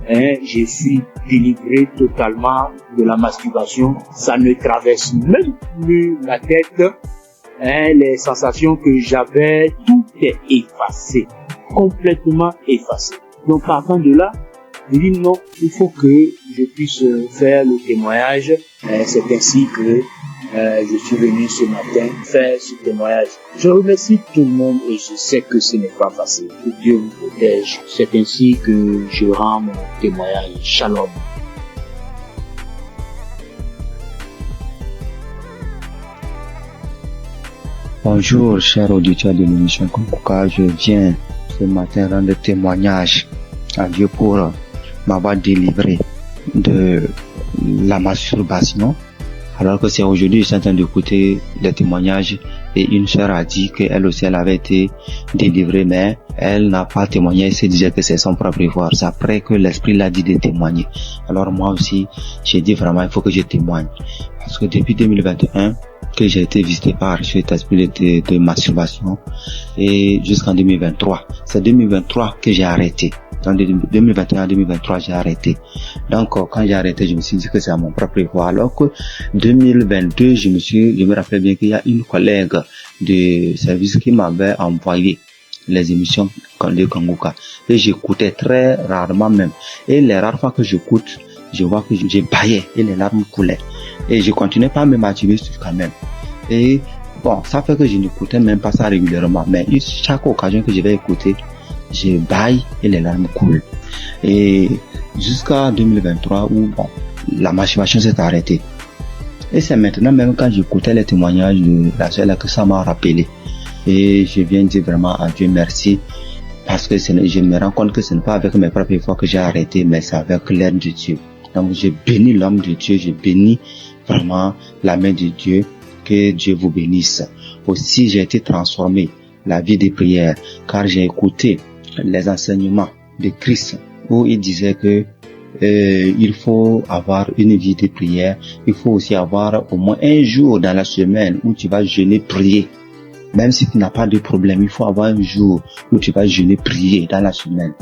H: Je suis délivré totalement de la masturbation. Ça ne traverse même plus la tête. Les sensations que j'avais, tout est effacé. Complètement effacé. Donc partant de là, je dis non, il faut que je puisse faire le témoignage. C'est ainsi que je suis venu ce matin faire ce témoignage. Je remercie tout le monde et je sais que ce n'est pas facile. Que Dieu vous protège. C'est ainsi que je rends mon témoignage. Shalom.
I: Bonjour, chers auditeurs de l'émission Kanguka. Je viens ce matin rendre témoignage à Dieu pour m'avoir délivré de la masturbation. Alors que c'est aujourd'hui, je suis en train d'écouter les témoignages et une sœur a dit qu'elle aussi elle avait été délivrée, mais elle n'a pas témoigné, elle se disait que c'est son propre pouvoir. C'est après que l'esprit l'a dit de témoigner. Alors moi aussi, j'ai dit vraiment, il faut que je témoigne. Parce que depuis 2021, que j'ai été visité par cet esprit de masturbation et jusqu'en 2023. C'est 2023 que j'ai arrêté. En 2021-2023, j'ai arrêté. Donc, quand j'ai arrêté, je me suis dit que c'est à mon propre pouvoir. Alors que 2022, je me rappelle bien qu'il y a une collègue de service qui m'avait envoyé les émissions de Kanguka. Et j'écoutais très rarement même. Et les rares fois que j'écoute, je vois que j'ai baillé et les larmes coulaient. Et je continuais pas à me masturber quand même. Et bon, ça fait que je n'écoutais même pas ça régulièrement. Mais chaque occasion que je vais écouter, je baille et les larmes coulent. Et jusqu'à 2023 où bon, la masturbation s'est arrêtée. Et c'est maintenant même quand j'écoutais les témoignages de la sœur que ça m'a rappelé. Et je viens dire vraiment à Dieu merci. Parce que je me rends compte que ce n'est pas avec mes propres efforts que j'ai arrêté, mais c'est avec l'aide de Dieu. Donc je bénis l'homme de Dieu, je bénis vraiment la main de Dieu. Que Dieu vous bénisse. Aussi, j'ai été transformé la vie des prières, car j'ai écouté les enseignements de Christ où il disait que il faut avoir une vie de prière. Il faut aussi avoir au moins un jour dans la semaine où tu vas jeûner, prier. Même si tu n'as pas de problème, il faut avoir un jour où tu vas jeûner, prier dans la semaine.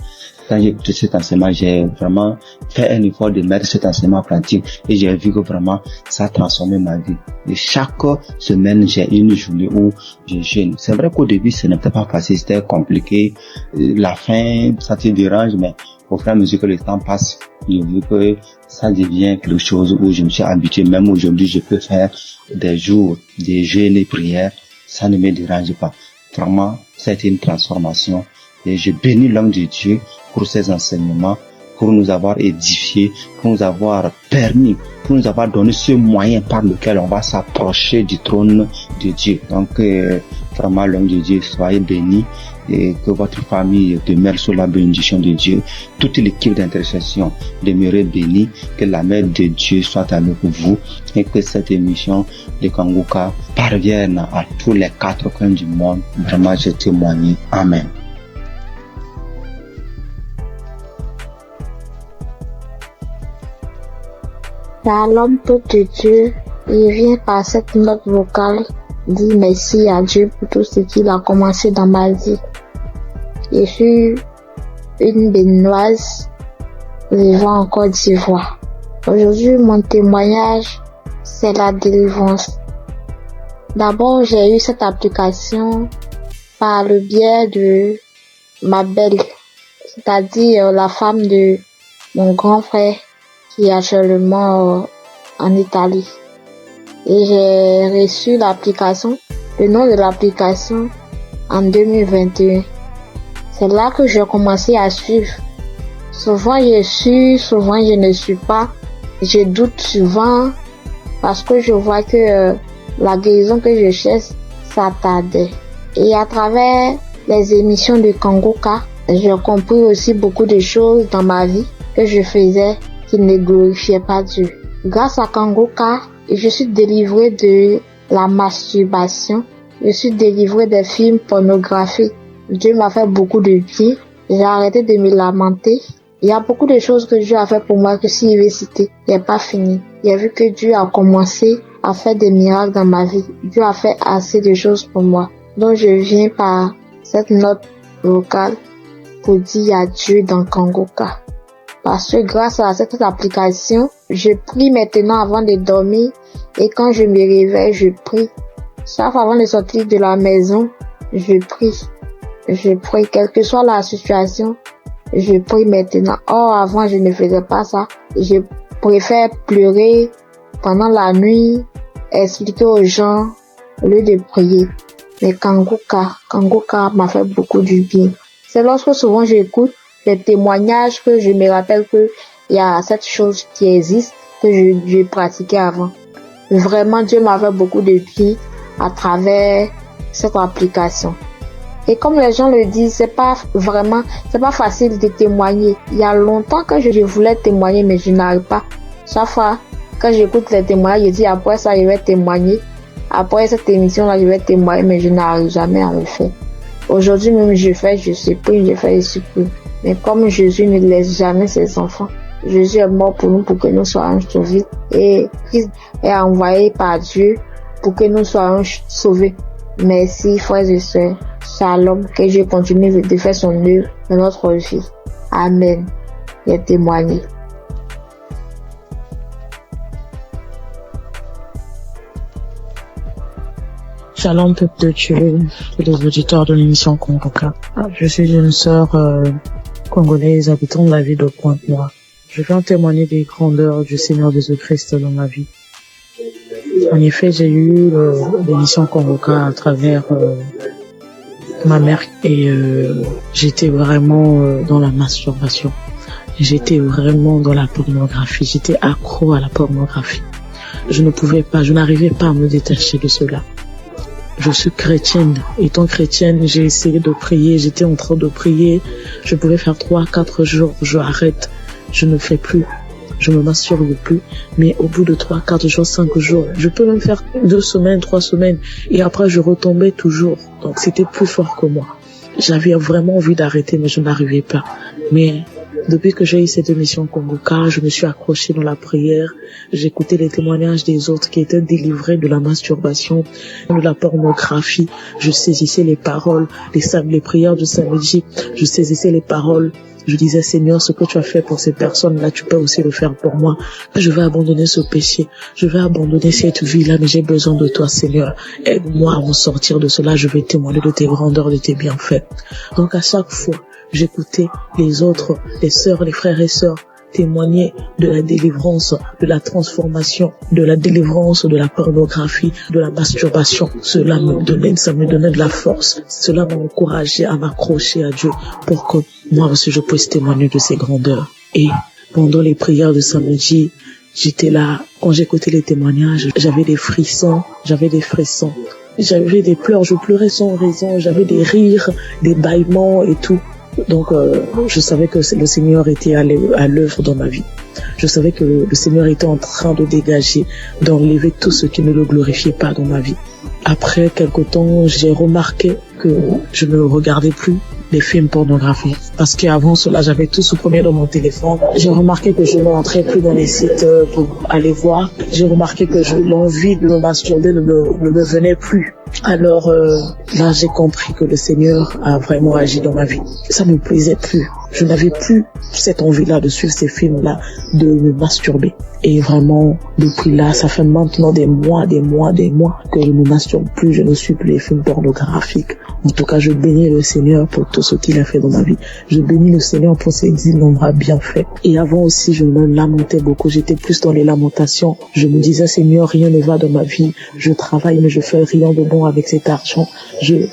I: Quand j'ai écouté cet enseignement, j'ai vraiment fait un effort de mettre cet enseignement en pratique et j'ai vu que vraiment ça a transformé ma vie. Et chaque semaine, j'ai une journée où je jeûne. C'est vrai qu'au début, ce n'était pas facile, c'était compliqué. La faim, ça te dérange, mais au fur et à mesure que le temps passe, j'ai vu que ça devient quelque chose où je me suis habitué. Même aujourd'hui, je peux faire des jours de jeûne et prière. Ça ne me dérange pas. Vraiment, c'était une transformation. Et je bénis l'homme de Dieu pour ses enseignements, pour nous avoir édifiés, pour nous avoir permis, pour nous avoir donné ce moyen par lequel on va s'approcher du trône de Dieu. Donc, vraiment, l'homme de Dieu, soyez bénis et que votre famille demeure sous la bénédiction de Dieu. Toute l'équipe d'intercession demeure bénie, que la main de Dieu soit avec vous et que cette émission de Kanguka parvienne à tous les 4 coins du monde. Vraiment, je témoigne. Amen.
C: L'homme de Dieu, il vient par cette note vocale dire merci à Dieu pour tout ce qu'il a commencé dans ma vie. Je suis une béninoise vivant en Côte d'Ivoire. Aujourd'hui, mon témoignage, c'est la délivrance. D'abord, j'ai eu cette application par le biais de ma belle, c'est-à-dire la femme de mon grand frère qui est actuellement en Italie. Et j'ai reçu l'application, le nom de l'application en 2021. C'est là que j'ai commencé à suivre. Souvent je suis, souvent je ne suis pas. Je doute souvent parce que je vois que la guérison que je cherche, ça tardait. Et à travers les émissions de Kanguka, j'ai compris aussi beaucoup de choses dans ma vie que je faisais qui ne glorifiaient pas Dieu. Grâce à Kanguka, je suis délivrée de la masturbation. Je suis délivrée des films pornographiques. Dieu m'a fait beaucoup de bien. J'ai arrêté de me lamenter. Il y a beaucoup de choses que Dieu a fait pour moi que si je vais citer, il n'est pas fini. J'ai vu que Dieu a commencé à faire des miracles dans ma vie. Dieu a fait assez de choses pour moi. Donc je viens par cette note vocale pour dire adieu dans Kanguka. Parce que grâce à cette application, je prie maintenant avant de dormir et quand je me réveille, je prie. Chaque fois avant de sortir de la maison, je prie. Je prie, quelle que soit la situation, je prie maintenant. Or, avant, je ne faisais pas ça. Je préfère pleurer pendant la nuit, expliquer aux gens au lieu de prier. Mais Kanguka m'a fait beaucoup du bien. C'est lorsque souvent j'écoute les témoignages que je me rappelle que il y a cette chose qui existe que je pratiquais avant. Vraiment, Dieu m'a fait beaucoup de bien à travers cette application. Et comme les gens le disent, c'est pas facile de témoigner. Il y a longtemps que je voulais témoigner, mais je n'arrive pas. Chaque fois, quand j'écoute les témoignages, je dis après ça, je vais témoigner. Après cette émission-là, je vais témoigner, mais je n'arrive jamais à le faire. Aujourd'hui même, je supplie. Mais comme Jésus ne laisse jamais ses enfants, Jésus est mort pour nous, pour que nous soyons sauvés. Et Christ est envoyé par Dieu pour que nous soyons sauvés. Merci, frères et sœurs. Shalom, que Dieu continue de faire son œuvre dans notre vie. Amen. Et témoigner.
B: Shalom, peuple de Dieu, et les auditeurs de l'émission Kanguka. Je suis une sœur congolaise habitant la ville de Pointe-Noire. Je viens témoigner des grandeurs du Seigneur Jésus-Christ dans ma vie. En effet, j'ai eu l'émission Kanguka à travers ma mère et j'étais vraiment dans la masturbation. J'étais vraiment dans la pornographie. J'étais accro à la pornographie. Je n'arrivais pas à me détacher de cela. Je suis chrétienne. Étant chrétienne, j'ai essayé de prier. J'étais en train de prier. Je pouvais faire 3-4 jours. Je arrête. Je ne fais plus. Je me masturbe plus. Mais au bout de 3-4 jours, 5 jours, je peux même faire 2 semaines, 3 semaines. Et après, je retombais toujours. Donc, c'était plus fort que moi. J'avais vraiment envie d'arrêter, mais je n'arrivais pas. Mais depuis que j'ai eu cette émission Kanguka, je me suis accrochée dans la prière. J'écoutais les témoignages des autres qui étaient délivrés de la masturbation, de la pornographie. Je saisissais les paroles, les prières du samedi. Je saisissais les paroles. Je disais, Seigneur, ce que tu as fait pour ces personnes-là, tu peux aussi le faire pour moi. Je vais abandonner ce péché. Je vais abandonner cette vie-là, mais j'ai besoin de toi, Seigneur. Aide-moi à m'en sortir de cela. Je vais témoigner de tes grandeurs, de tes bienfaits. Donc, à chaque fois, j'écoutais les autres, les sœurs, les frères et sœurs témoigner de la délivrance, de la transformation, de la délivrance de la pornographie, de la masturbation. Cela me donnait de la force. Cela m'a encouragé à m'accrocher à Dieu pour que moi aussi je puisse témoigner de ses grandeurs. Et pendant les prières de samedi, j'étais là, quand j'écoutais les témoignages, j'avais des frissons. J'avais des pleurs, je pleurais sans raison, j'avais des rires, des bâillements et tout. Donc, je savais que le Seigneur était à l'œuvre dans ma vie. Je savais que le Seigneur était en train de dégager, d'enlever tout ce qui ne le glorifiait pas dans ma vie. Après quelque temps, j'ai remarqué que je ne regardais plus les films pornographiques. Parce qu'avant cela, j'avais tout supprimé dans mon téléphone. J'ai remarqué que je n'entrais plus dans les sites pour aller voir. J'ai remarqué que l'envie de me masturber ne me venait plus. Alors là, j'ai compris que le Seigneur a vraiment agi dans ma vie. Ça ne me plaisait plus. Je n'avais plus cette envie-là de suivre ces films-là, de me masturber. Et vraiment, depuis là, ça fait maintenant des mois que je ne masturbe plus, je ne suis plus les films pornographiques. En tout cas, je bénis le Seigneur pour tout ce qu'il a fait dans ma vie. Je bénis le Seigneur pour ses innombrables bienfaits. Et avant aussi, je me lamentais beaucoup. J'étais plus dans les lamentations. Je me disais, Seigneur, rien ne va dans ma vie. Je travaille, mais je fais rien de bon avec cet argent.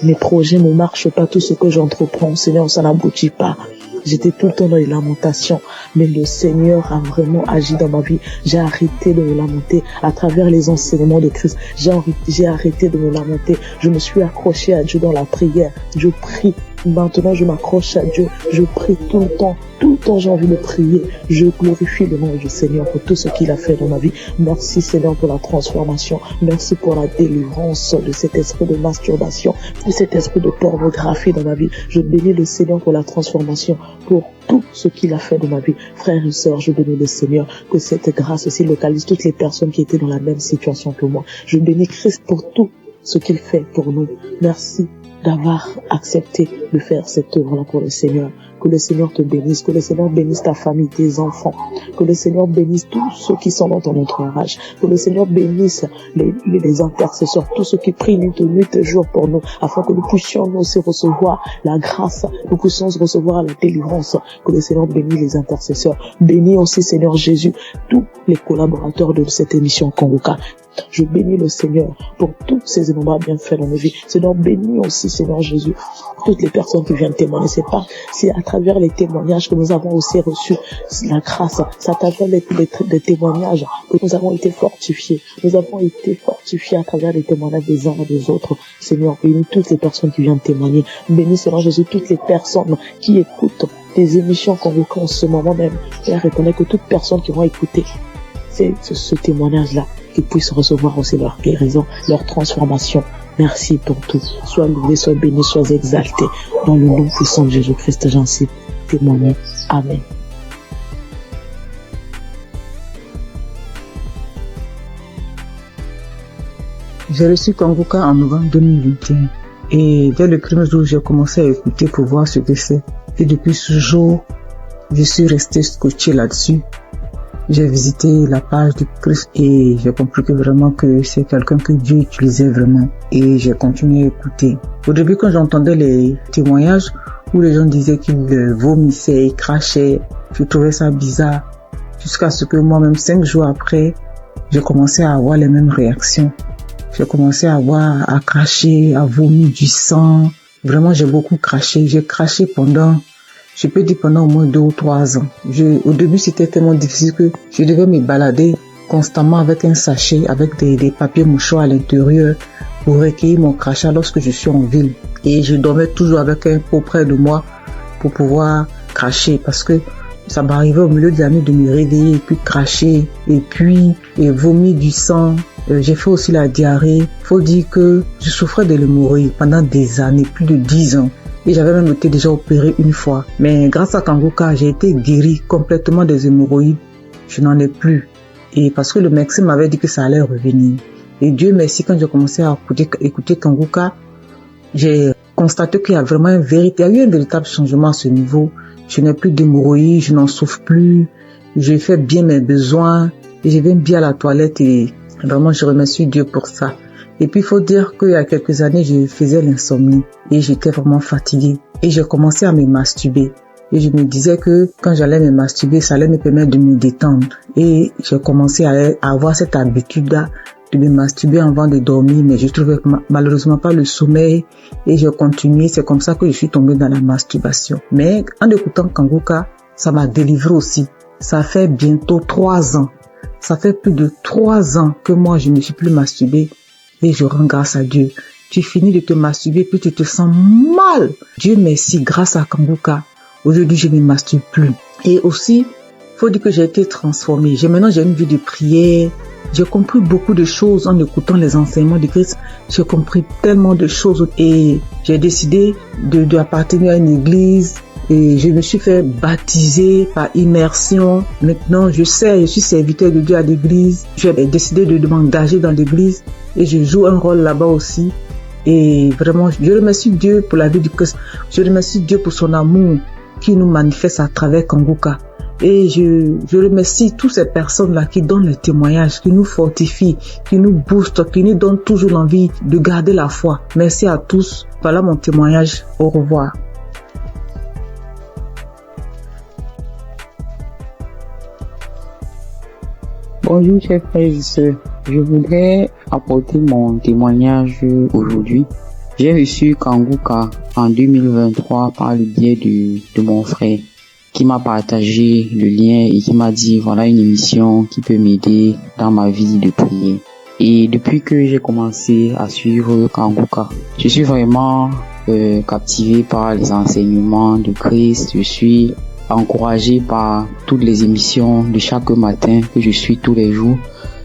B: Mes projets ne marchent pas. Tout ce que j'entreprends, Seigneur, ça n'aboutit pas. J'étais tout le temps dans les lamentations, mais le Seigneur a vraiment agi dans ma vie. J'ai arrêté de me lamenter à travers les enseignements de Christ. J'ai arrêté de me lamenter. Je me suis accroché à Dieu dans la prière. Je prie. Maintenant, je m'accroche à Dieu. Je prie tout le temps. Tout le temps, j'ai envie de prier. Je glorifie le nom du Seigneur pour tout ce qu'il a fait dans ma vie. Merci, Seigneur, pour la transformation. Merci pour la délivrance de cet esprit de masturbation, de cet esprit de pornographie dans ma vie. Je bénis le Seigneur pour la transformation, pour tout ce qu'il a fait dans ma vie. Frères et sœurs, je bénis le Seigneur, que cette grâce aussi localise toutes les personnes qui étaient dans la même situation que moi. Je bénis Christ pour tout ce qu'il fait pour nous. Merci d'avoir accepté de faire cette œuvre-là pour le Seigneur. Que le Seigneur te bénisse, que le Seigneur bénisse ta famille, tes enfants, que le Seigneur bénisse tous ceux qui sont dans ton entourage, que le Seigneur bénisse les intercesseurs, tous ceux qui prient nuit et jour pour nous, afin que nous puissions nous aussi recevoir la grâce, nous puissions recevoir la délivrance. Que le Seigneur bénisse les intercesseurs. Bénis aussi, Seigneur Jésus, tous les collaborateurs de cette émission Kanguka. Je bénis le Seigneur pour tous ces innombrables bienfaits dans nos vies. Seigneur, bénis aussi, Seigneur Jésus, toutes les personnes qui viennent témoigner. C'est à travers les témoignages que nous avons aussi reçu la grâce. C'est à travers les témoignages que nous avons été fortifiés. Nous avons été fortifiés à travers les témoignages des uns et des autres. Seigneur, bénis toutes les personnes qui viennent témoigner. Bénis, Seigneur Jésus, toutes les personnes qui écoutent des émissions qu'on veut en ce moment même. Père, reconnais que toutes personnes qui vont écouter ce témoignage-là, qu'ils puissent recevoir aussi leur guérison, leur transformation. Merci pour tout. Sois loué, sois béni, sois exalté. Dans le nom puissant de Jésus-Christ, j'en sais témoigner. Amen.
J: J'ai reçu Kanguka en novembre 2021. Et dès le premier jour, j'ai commencé à écouter pour voir ce que c'est. Et depuis ce jour, je suis resté scotché là-dessus. J'ai visité la page du Christ et j'ai compris que vraiment que c'est quelqu'un que Dieu utilisait vraiment. Et j'ai continué à écouter. Au début, quand j'entendais les témoignages où les gens disaient qu'ils vomissaient, ils crachaient, je trouvais ça bizarre. Jusqu'à ce que moi-même, 5 jours après, j'ai commencé à avoir les mêmes réactions. J'ai commencé à cracher, à vomir du sang. Vraiment, j'ai beaucoup craché. J'ai craché pendant au moins 2 ou 3 ans. Au début, c'était tellement difficile que je devais me balader constamment avec un sachet, avec des papiers mouchoirs à l'intérieur pour recueillir mon crachat lorsque je suis en ville. Et je dormais toujours avec un pot près de moi pour pouvoir cracher parce que ça m'arrivait au milieu de la nuit de me réveiller et puis cracher et vomir du sang. J'ai fait aussi la diarrhée. Faut dire que je souffrais de l'hémorroïde pendant des années, plus de 10 ans. Et j'avais même été déjà opéré une fois. Mais grâce à Kanguka, j'ai été guéri complètement des hémorroïdes. Je n'en ai plus. Et parce que le médecin m'avait dit que ça allait revenir. Et Dieu merci, quand j'ai commencé à écouter Kanguka, j'ai constaté qu'il y a vraiment il y a eu un véritable changement à ce niveau. Je n'ai plus d'hémorroïdes, je n'en souffre plus. Je fais bien mes besoins. Et je vais bien à la toilette et vraiment je remercie Dieu pour ça. Et puis, il faut dire qu'il y a quelques années, je faisais l'insomnie et j'étais vraiment fatiguée. Et j'ai commencé à me masturber. Et je me disais que quand j'allais me masturber, ça allait me permettre de me détendre. Et j'ai commencé à avoir cette habitude-là de me masturber avant de dormir, mais je trouvais malheureusement pas le sommeil. Et j'ai continué. C'est comme ça que je suis tombée dans la masturbation. Mais en écoutant Kanguka, ça m'a délivré aussi. Ça fait bientôt 3 ans. Ça fait plus de 3 ans que moi, je ne me suis plus masturbée. Et je rends grâce à Dieu. tu finis de te masturber, puis tu te sens mal. Dieu merci, grâce à Kanguka, aujourd'hui je ne me masturbe plus. Et aussi, faut dire que j'ai été transformée. Maintenant j'ai une vie de prière. J'ai compris beaucoup de choses en écoutant les enseignements de Christ. J'ai compris tellement de choses et j'ai décidé d'appartenir à une église. Et je me suis fait baptiser par immersion. Maintenant, je suis serviteur de Dieu à l'église. J'ai décidé de m'engager dans l'église et je joue un rôle là-bas aussi. Et vraiment, je remercie Dieu pour la vie du Christ. Je remercie Dieu pour son amour qui nous manifeste à travers Kanguka. Et je remercie toutes ces personnes-là qui donnent les témoignages, qui nous fortifient, qui nous boostent, qui nous donnent toujours l'envie de garder la foi. Merci à tous. Voilà mon témoignage. Au revoir.
K: Bonjour chers frères et sœurs, je voudrais apporter mon témoignage aujourd'hui. J'ai reçu Kanguka en 2023 par le biais de mon frère qui m'a partagé le lien et qui m'a dit voilà une émission qui peut m'aider dans ma vie de prière. Et depuis que j'ai commencé à suivre Kanguka, je suis vraiment captivé par les enseignements de Christ. Je suis encouragé par toutes les émissions de chaque matin que je suis tous les jours.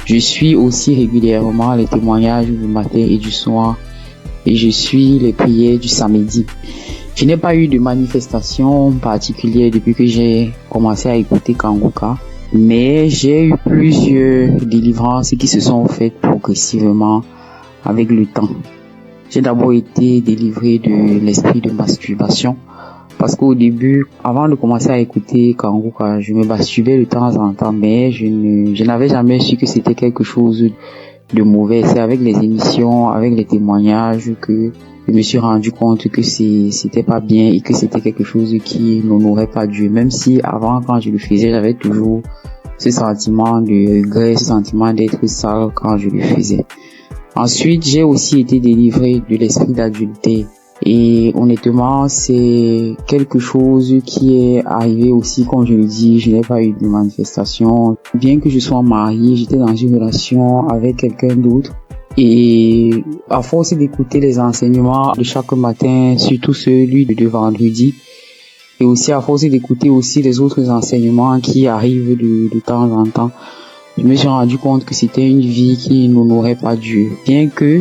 K: Je suis aussi régulièrement les témoignages du matin et du soir et je suis les prières du samedi. Je n'ai pas eu de manifestation particulière depuis que j'ai commencé à écouter Kanguka, mais j'ai eu plusieurs délivrances qui se sont faites progressivement avec le temps. J'ai d'abord été délivré de l'esprit de masturbation. Parce qu'au début, avant de commencer à écouter Kanguka, je me masturbais de temps en temps, mais je n'avais jamais su que c'était quelque chose de mauvais. C'est avec les émissions, avec les témoignages que je me suis rendu compte que c'était pas bien et que c'était quelque chose qui n'honorait pas Dieu. Même si avant, quand je le faisais, j'avais toujours ce sentiment de regret, ce sentiment d'être sale quand je le faisais. Ensuite, j'ai aussi été délivré de l'esprit d'adultère. Et honnêtement, c'est quelque chose qui est arrivé aussi, comme je le dis, je n'ai pas eu de manifestation. Bien que je sois marié, j'étais dans une relation avec quelqu'un d'autre. Et à force d'écouter les enseignements de chaque matin, surtout celui de vendredi, et aussi à force d'écouter aussi les autres enseignements qui arrivent de temps en temps, je me suis rendu compte que c'était une vie qui n'honorait pas Dieu. Bien que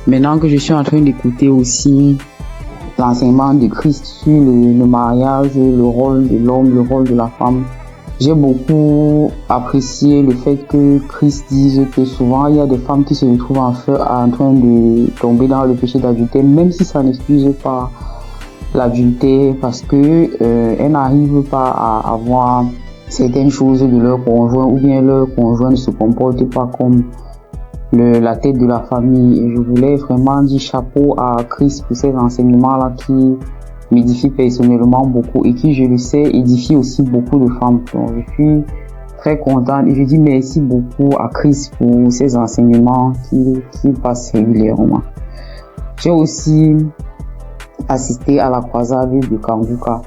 K: maintenant que je suis en train d'écouter aussi l'enseignement de Christ sur le mariage, le rôle de l'homme, le rôle de la femme, j'ai beaucoup apprécié le fait que Christ dise que souvent il y a des femmes qui se retrouvent en train de tomber dans le péché d'adultère, même si ça n'excuse pas l'adultère, parce que elles n'arrivent pas à avoir certaines choses de leur conjoint, ou bien leur conjoint ne se comporte pas comme la tête de la famille. Et je voulais vraiment dire chapeau à Christ pour ces enseignements-là qui m'édifient personnellement beaucoup et qui, je le sais, édifient aussi beaucoup de femmes. Donc, je suis très contente et je dis merci beaucoup à Christ pour ces enseignements qui passent régulièrement. J'ai aussi assisté à la croisade de Kanguka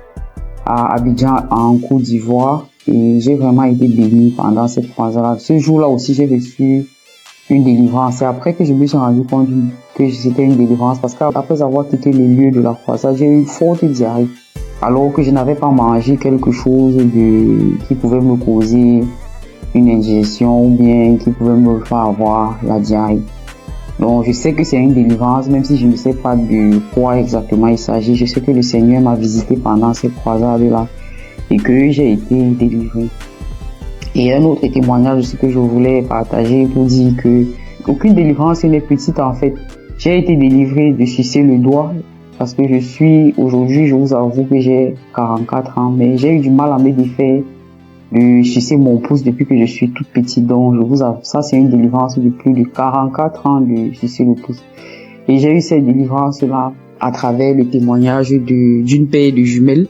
K: à Abidjan en Côte d'Ivoire et j'ai vraiment été béni pendant cette croisade. Ce jour-là aussi, j'ai reçu une délivrance. C'est après que je me suis rendu compte que c'était une délivrance parce qu'après avoir quitté le lieu de la croisade, j'ai eu une forte diarrhée. Alors que je n'avais pas mangé quelque chose qui pouvait me causer une indigestion ou bien qui pouvait me faire avoir la diarrhée. Donc je sais que c'est une délivrance, même si je ne sais pas de quoi exactement il s'agit. Je sais que le Seigneur m'a visité pendant cette croisade-là et que j'ai été délivré. Et un autre témoignage aussi que je voulais partager pour dire que aucune délivrance n'est petite en fait. J'ai été délivré de sucer le doigt parce que aujourd'hui, je vous avoue que j'ai 44 ans, mais j'ai eu du mal à me défaire de sucer mon pouce depuis que je suis toute petite. Donc, je vous avoue, ça c'est une délivrance de plus de 44 ans de sucer le pouce. Et j'ai eu cette délivrance-là à travers le témoignage d'une paire de jumelles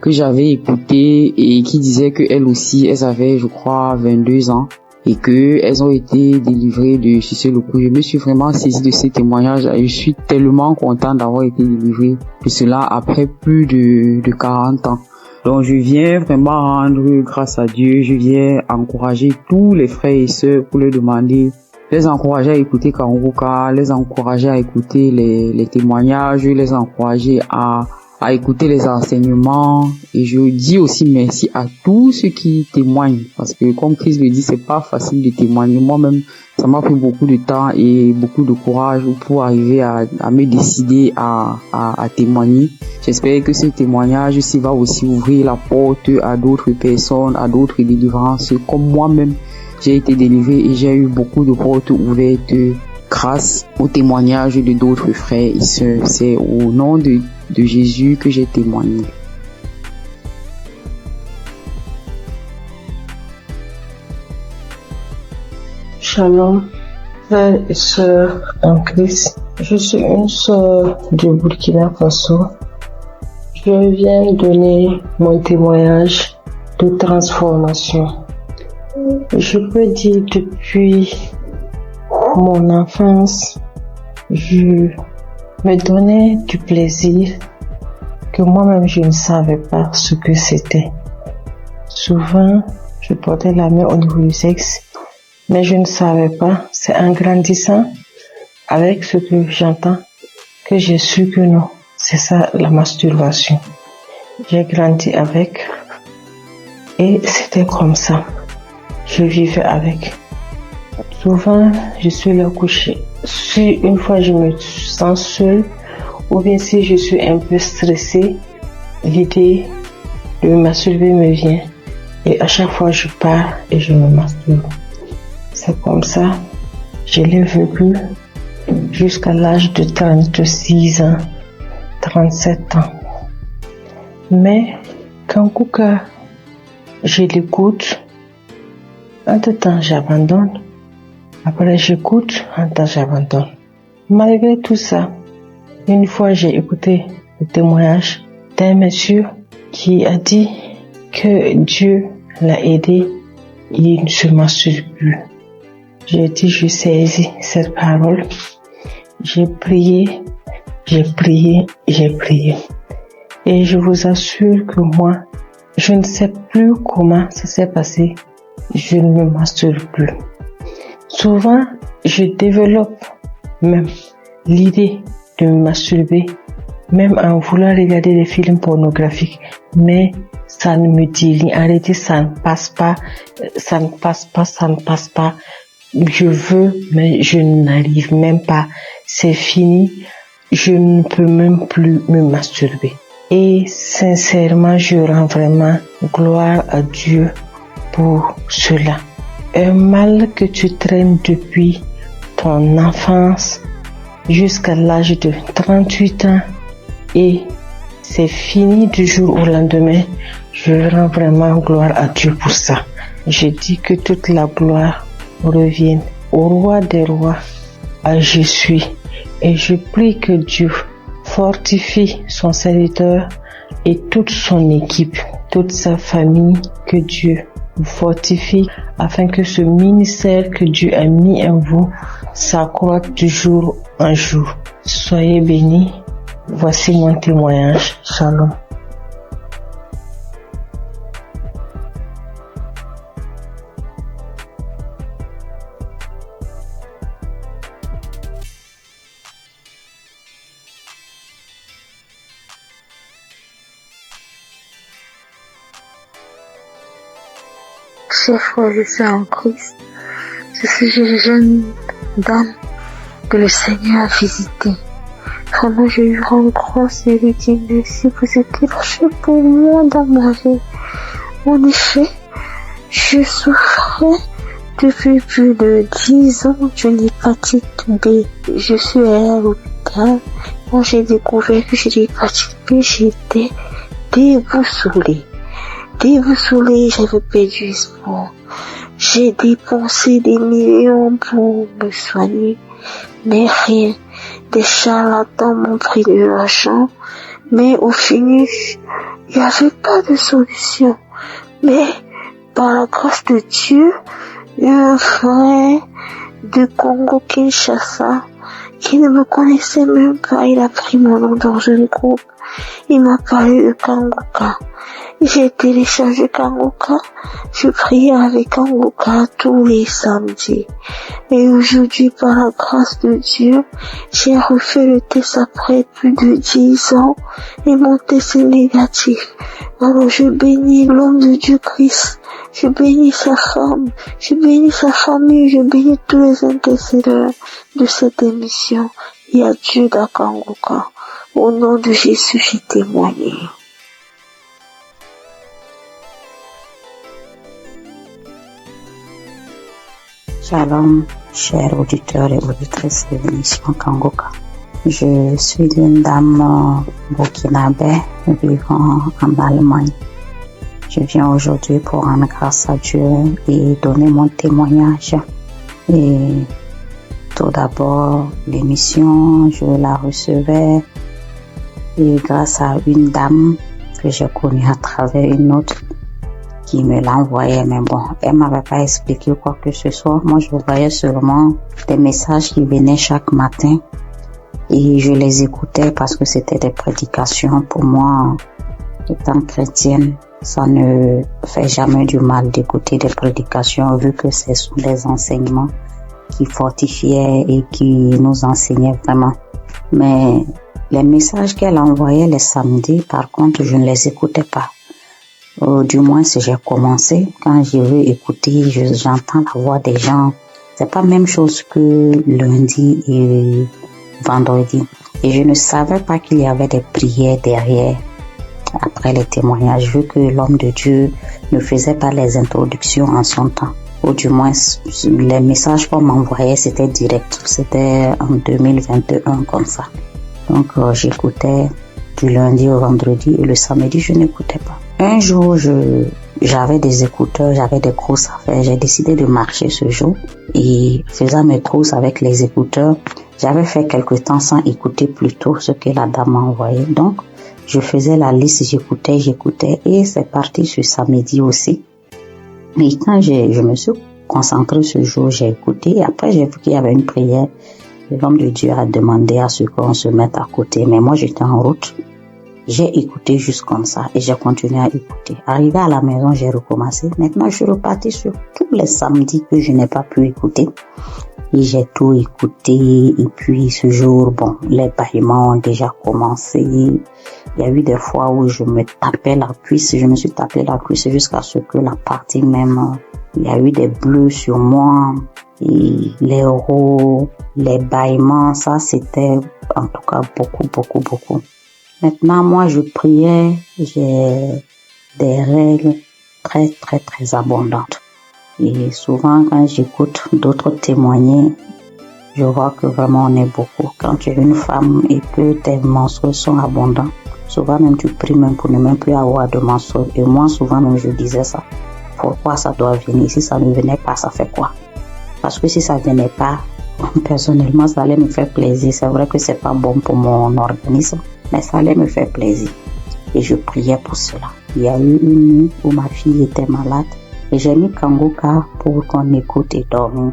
K: que j'avais écouté et qui disait qu'elles aussi, elles avaient, je crois, 22 ans et qu'elles ont été délivrées de sucer le pouce. Je me suis vraiment saisi de ces témoignages et je suis tellement content d'avoir été délivré de cela après plus de 40 ans. Donc je viens vraiment rendre grâce à Dieu, je viens encourager tous les frères et sœurs pour leur demander les encourager à écouter Kanguka, les encourager à écouter les témoignages, les encourager à écouter les enseignements. Et je dis aussi merci à tous ceux qui témoignent, parce que comme Chris le dit, c'est pas facile de témoigner. Moi-même, ça m'a pris beaucoup de temps et beaucoup de courage pour arriver à me décider à témoigner. J'espère que ce témoignage aussi va aussi ouvrir la porte à d'autres personnes, à d'autres délivrances, comme moi-même j'ai été délivré et j'ai eu beaucoup de portes ouvertes grâce au témoignage de d'autres frères et sœurs. C'est au nom de Jésus que j'ai témoigné.
B: Shalom, frères et sœurs en Christ. Je suis une sœur du Burkina Faso. Je viens donner mon témoignage de transformation. Je peux dire depuis mon enfance, je me donnais du plaisir que moi-même je ne savais pas ce que c'était. Souvent, je portais la main au niveau du sexe, mais je ne savais pas. C'est en grandissant avec ce que j'entends que j'ai su que non, c'est ça la masturbation. J'ai grandi avec et c'était comme ça. Je vivais avec. Souvent, je suis là couchée. Si une fois je me sens seule, ou bien si je suis un peu stressée, l'idée de me masturber me vient. Et à chaque fois, je pars et je me masturbe. C'est comme ça, je l'ai vécu jusqu'à l'âge de 36 ans, 37 ans. Mais quand Kuka, je l'écoute, entre-temps, j'abandonne. Après, j'écoute, entre-temps, j'abandonne. Malgré tout ça, une fois, j'ai écouté le témoignage d'un monsieur qui a dit que Dieu l'a aidé, il ne se masturbe plus. J'ai dit, je saisis cette parole. J'ai prié. Et je vous assure que moi, je ne sais plus comment ça s'est passé. Je ne me masturbe plus. Souvent, je développe même l'idée de me masturber, même en voulant regarder des films pornographiques. Mais ça ne me dit rien. En réalité, ça ne passe pas. Je veux, mais je n'arrive même pas. C'est fini. Je ne peux même plus me masturber. Et sincèrement, je rends vraiment gloire à Dieu pour cela. Un mal que tu traînes depuis ton enfance jusqu'à l'âge de 38 ans et c'est fini du jour au lendemain. Je rends vraiment gloire à Dieu pour ça. Je dis que toute la gloire revienne au roi des rois, à Jésus. Et je prie que Dieu fortifie son serviteur et toute son équipe, toute sa famille, que Dieu vous fortifie afin que ce ministère que Dieu a mis en vous s'accroisse de jour en jour. Soyez bénis. Voici mon témoignage. Shalom.
L: Chers frères et sœurs en Christ, je suis une jeune dame que le Seigneur a visitée. Vraiment, je lui rends grâce et lui dis merci, vous êtes lâché pour moi dans ma vie. En effet, je souffrais depuis plus de 10 ans d'une hépatite B. Je suis allée à l'hôpital. Quand j'ai découvert que j'ai l'hépatite B, j'étais déboussolée. J'avais perdu espoir. J'ai dépensé des millions pour me soigner, mais rien. Des charlatans m'ont pris de l'argent, mais au finish, il n'y avait pas de solution. Mais par la grâce de Dieu, un frère de Congo-Kinshasa qui ne me connaissait même pas, il a pris mon nom dans un groupe. Il m'a parlé de Kanguka. J'ai téléchargé Kanguka. Je priais avec Kanguka tous les samedis. Et aujourd'hui, par la grâce de Dieu, j'ai refait le test après plus de 10 ans et mon test est négatif. Alors je bénis l'homme de Dieu Christ. Je bénis sa femme. Je bénis sa famille. Je bénis tous les intercesseurs de cette émission. Il y a Dieu dans Kanguka. Au nom de Jésus, j'ai témoigné.
M: Shalom, chers auditeurs et auditrices de l'émission Kanguka. Je suis une dame burkinabé vivant en Allemagne. Je viens aujourd'hui pour rendre grâce à Dieu et donner mon témoignage. Et tout d'abord, l'émission, je la recevais et grâce à une dame que j'ai connue à travers une autre qui me l'a envoyé, mais bon, elle m'avait pas expliqué quoi que ce soit. Moi, je voyais seulement des messages qui venaient chaque matin et je les écoutais parce que c'était des prédications. Pour moi, étant chrétienne, ça ne fait jamais du mal d'écouter des prédications vu que ce sont des enseignements qui fortifiaient et qui nous enseignaient vraiment. Mais les messages qu'elle envoyait les samedis, par contre, je ne les écoutais pas. Du moins, si j'ai commencé, quand j'ai vu écouter, j'entends la voix des gens. C'est pas la même chose que lundi et vendredi. Et je ne savais pas qu'il y avait des prières derrière, après les témoignages, vu que l'homme de Dieu ne faisait pas les introductions en son temps. Ou du moins, les messages qu'on m'envoyait, c'était direct. C'était en 2021, comme ça. Donc, j'écoutais du lundi au vendredi et le samedi, je n'écoutais pas. Un jour, j'avais des écouteurs, j'avais des courses à faire. J'ai décidé de marcher ce jour et faisant mes courses avec les écouteurs, j'avais fait quelque temps sans écouter plutôt ce que la dame m'a envoyé. Donc, je faisais la liste, j'écoutais et c'est parti ce samedi aussi. Mais quand je me suis concentrée ce jour, j'ai écouté et après j'ai vu qu'il y avait une prière. L'homme de Dieu a demandé à ce qu'on se mette à côté, mais moi j'étais en route. J'ai écouté juste comme ça et j'ai continué à écouter. Arrivé à la maison, j'ai recommencé. Maintenant, je suis reparti sur tous les samedis que je n'ai pas pu écouter. Et j'ai tout écouté. Et puis ce jour, bon, les bâillements ont déjà commencé. Il y a eu des fois où je me tapais la cuisse. Je me suis tapé la cuisse jusqu'à ce que la partie même, il y a eu des bleus sur moi. Et les roues, les bâillements, ça c'était en tout cas beaucoup. Maintenant, moi, je priais, j'ai des règles très abondantes. Et souvent, quand j'écoute d'autres témoigner, je vois que vraiment on est beaucoup. Quand tu es une femme et que tes menstrues sont abondants, souvent même tu pries même pour ne même plus avoir de menstrues. Et moi, souvent même, je disais ça. Pourquoi ça doit venir? Si ça ne venait pas, ça fait quoi? Parce que si ça venait pas, personnellement, ça allait me faire plaisir. C'est vrai que c'est pas bon pour mon organisme, mais ça allait me faire plaisir. Et je priais pour cela. Il y a eu une nuit où ma fille était malade et j'ai mis Kanguka pour qu'on écoute et dormir.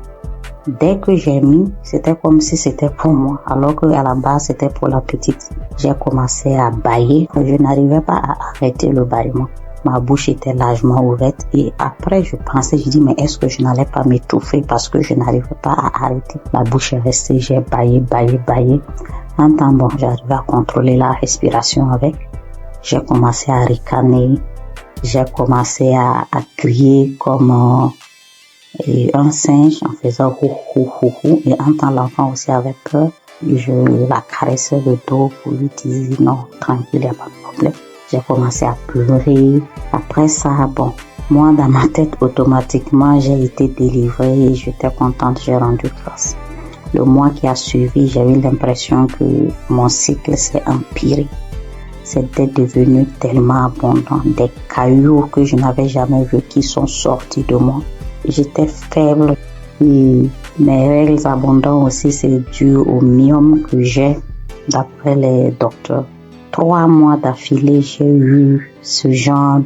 M: Dès que j'ai mis, c'était comme si c'était pour moi, alors qu'à la base c'était pour la petite. J'ai commencé à bâiller. Je n'arrivais pas à arrêter le bâillement. Ma bouche était largement ouverte et après je dis mais est-ce que je n'allais pas m'étouffer parce que je n'arrivais pas à arrêter. La bouche est restée, j'ai bâillé. En temps bon, j'arrivais à contrôler la respiration avec. J'ai commencé à ricaner, j'ai commencé à crier comme un singe en faisant hou et en temps l'enfant aussi avait peur. Je la caressais le dos pour lui dire non, tranquille, il n'y a pas de problème. J'ai commencé à pleurer. Après ça, bon, moi dans ma tête automatiquement j'ai été délivrée et j'étais contente, j'ai rendu grâce. Le mois qui a suivi, j'ai eu l'impression que mon cycle s'est empiré. C'était devenu tellement abondant, des cailloux que je n'avais jamais vus qui sont sortis de moi. J'étais faible et mes règles abondantes aussi, c'est dû au myome que j'ai d'après les docteurs. 3 mois d'affilée, j'ai eu ce genre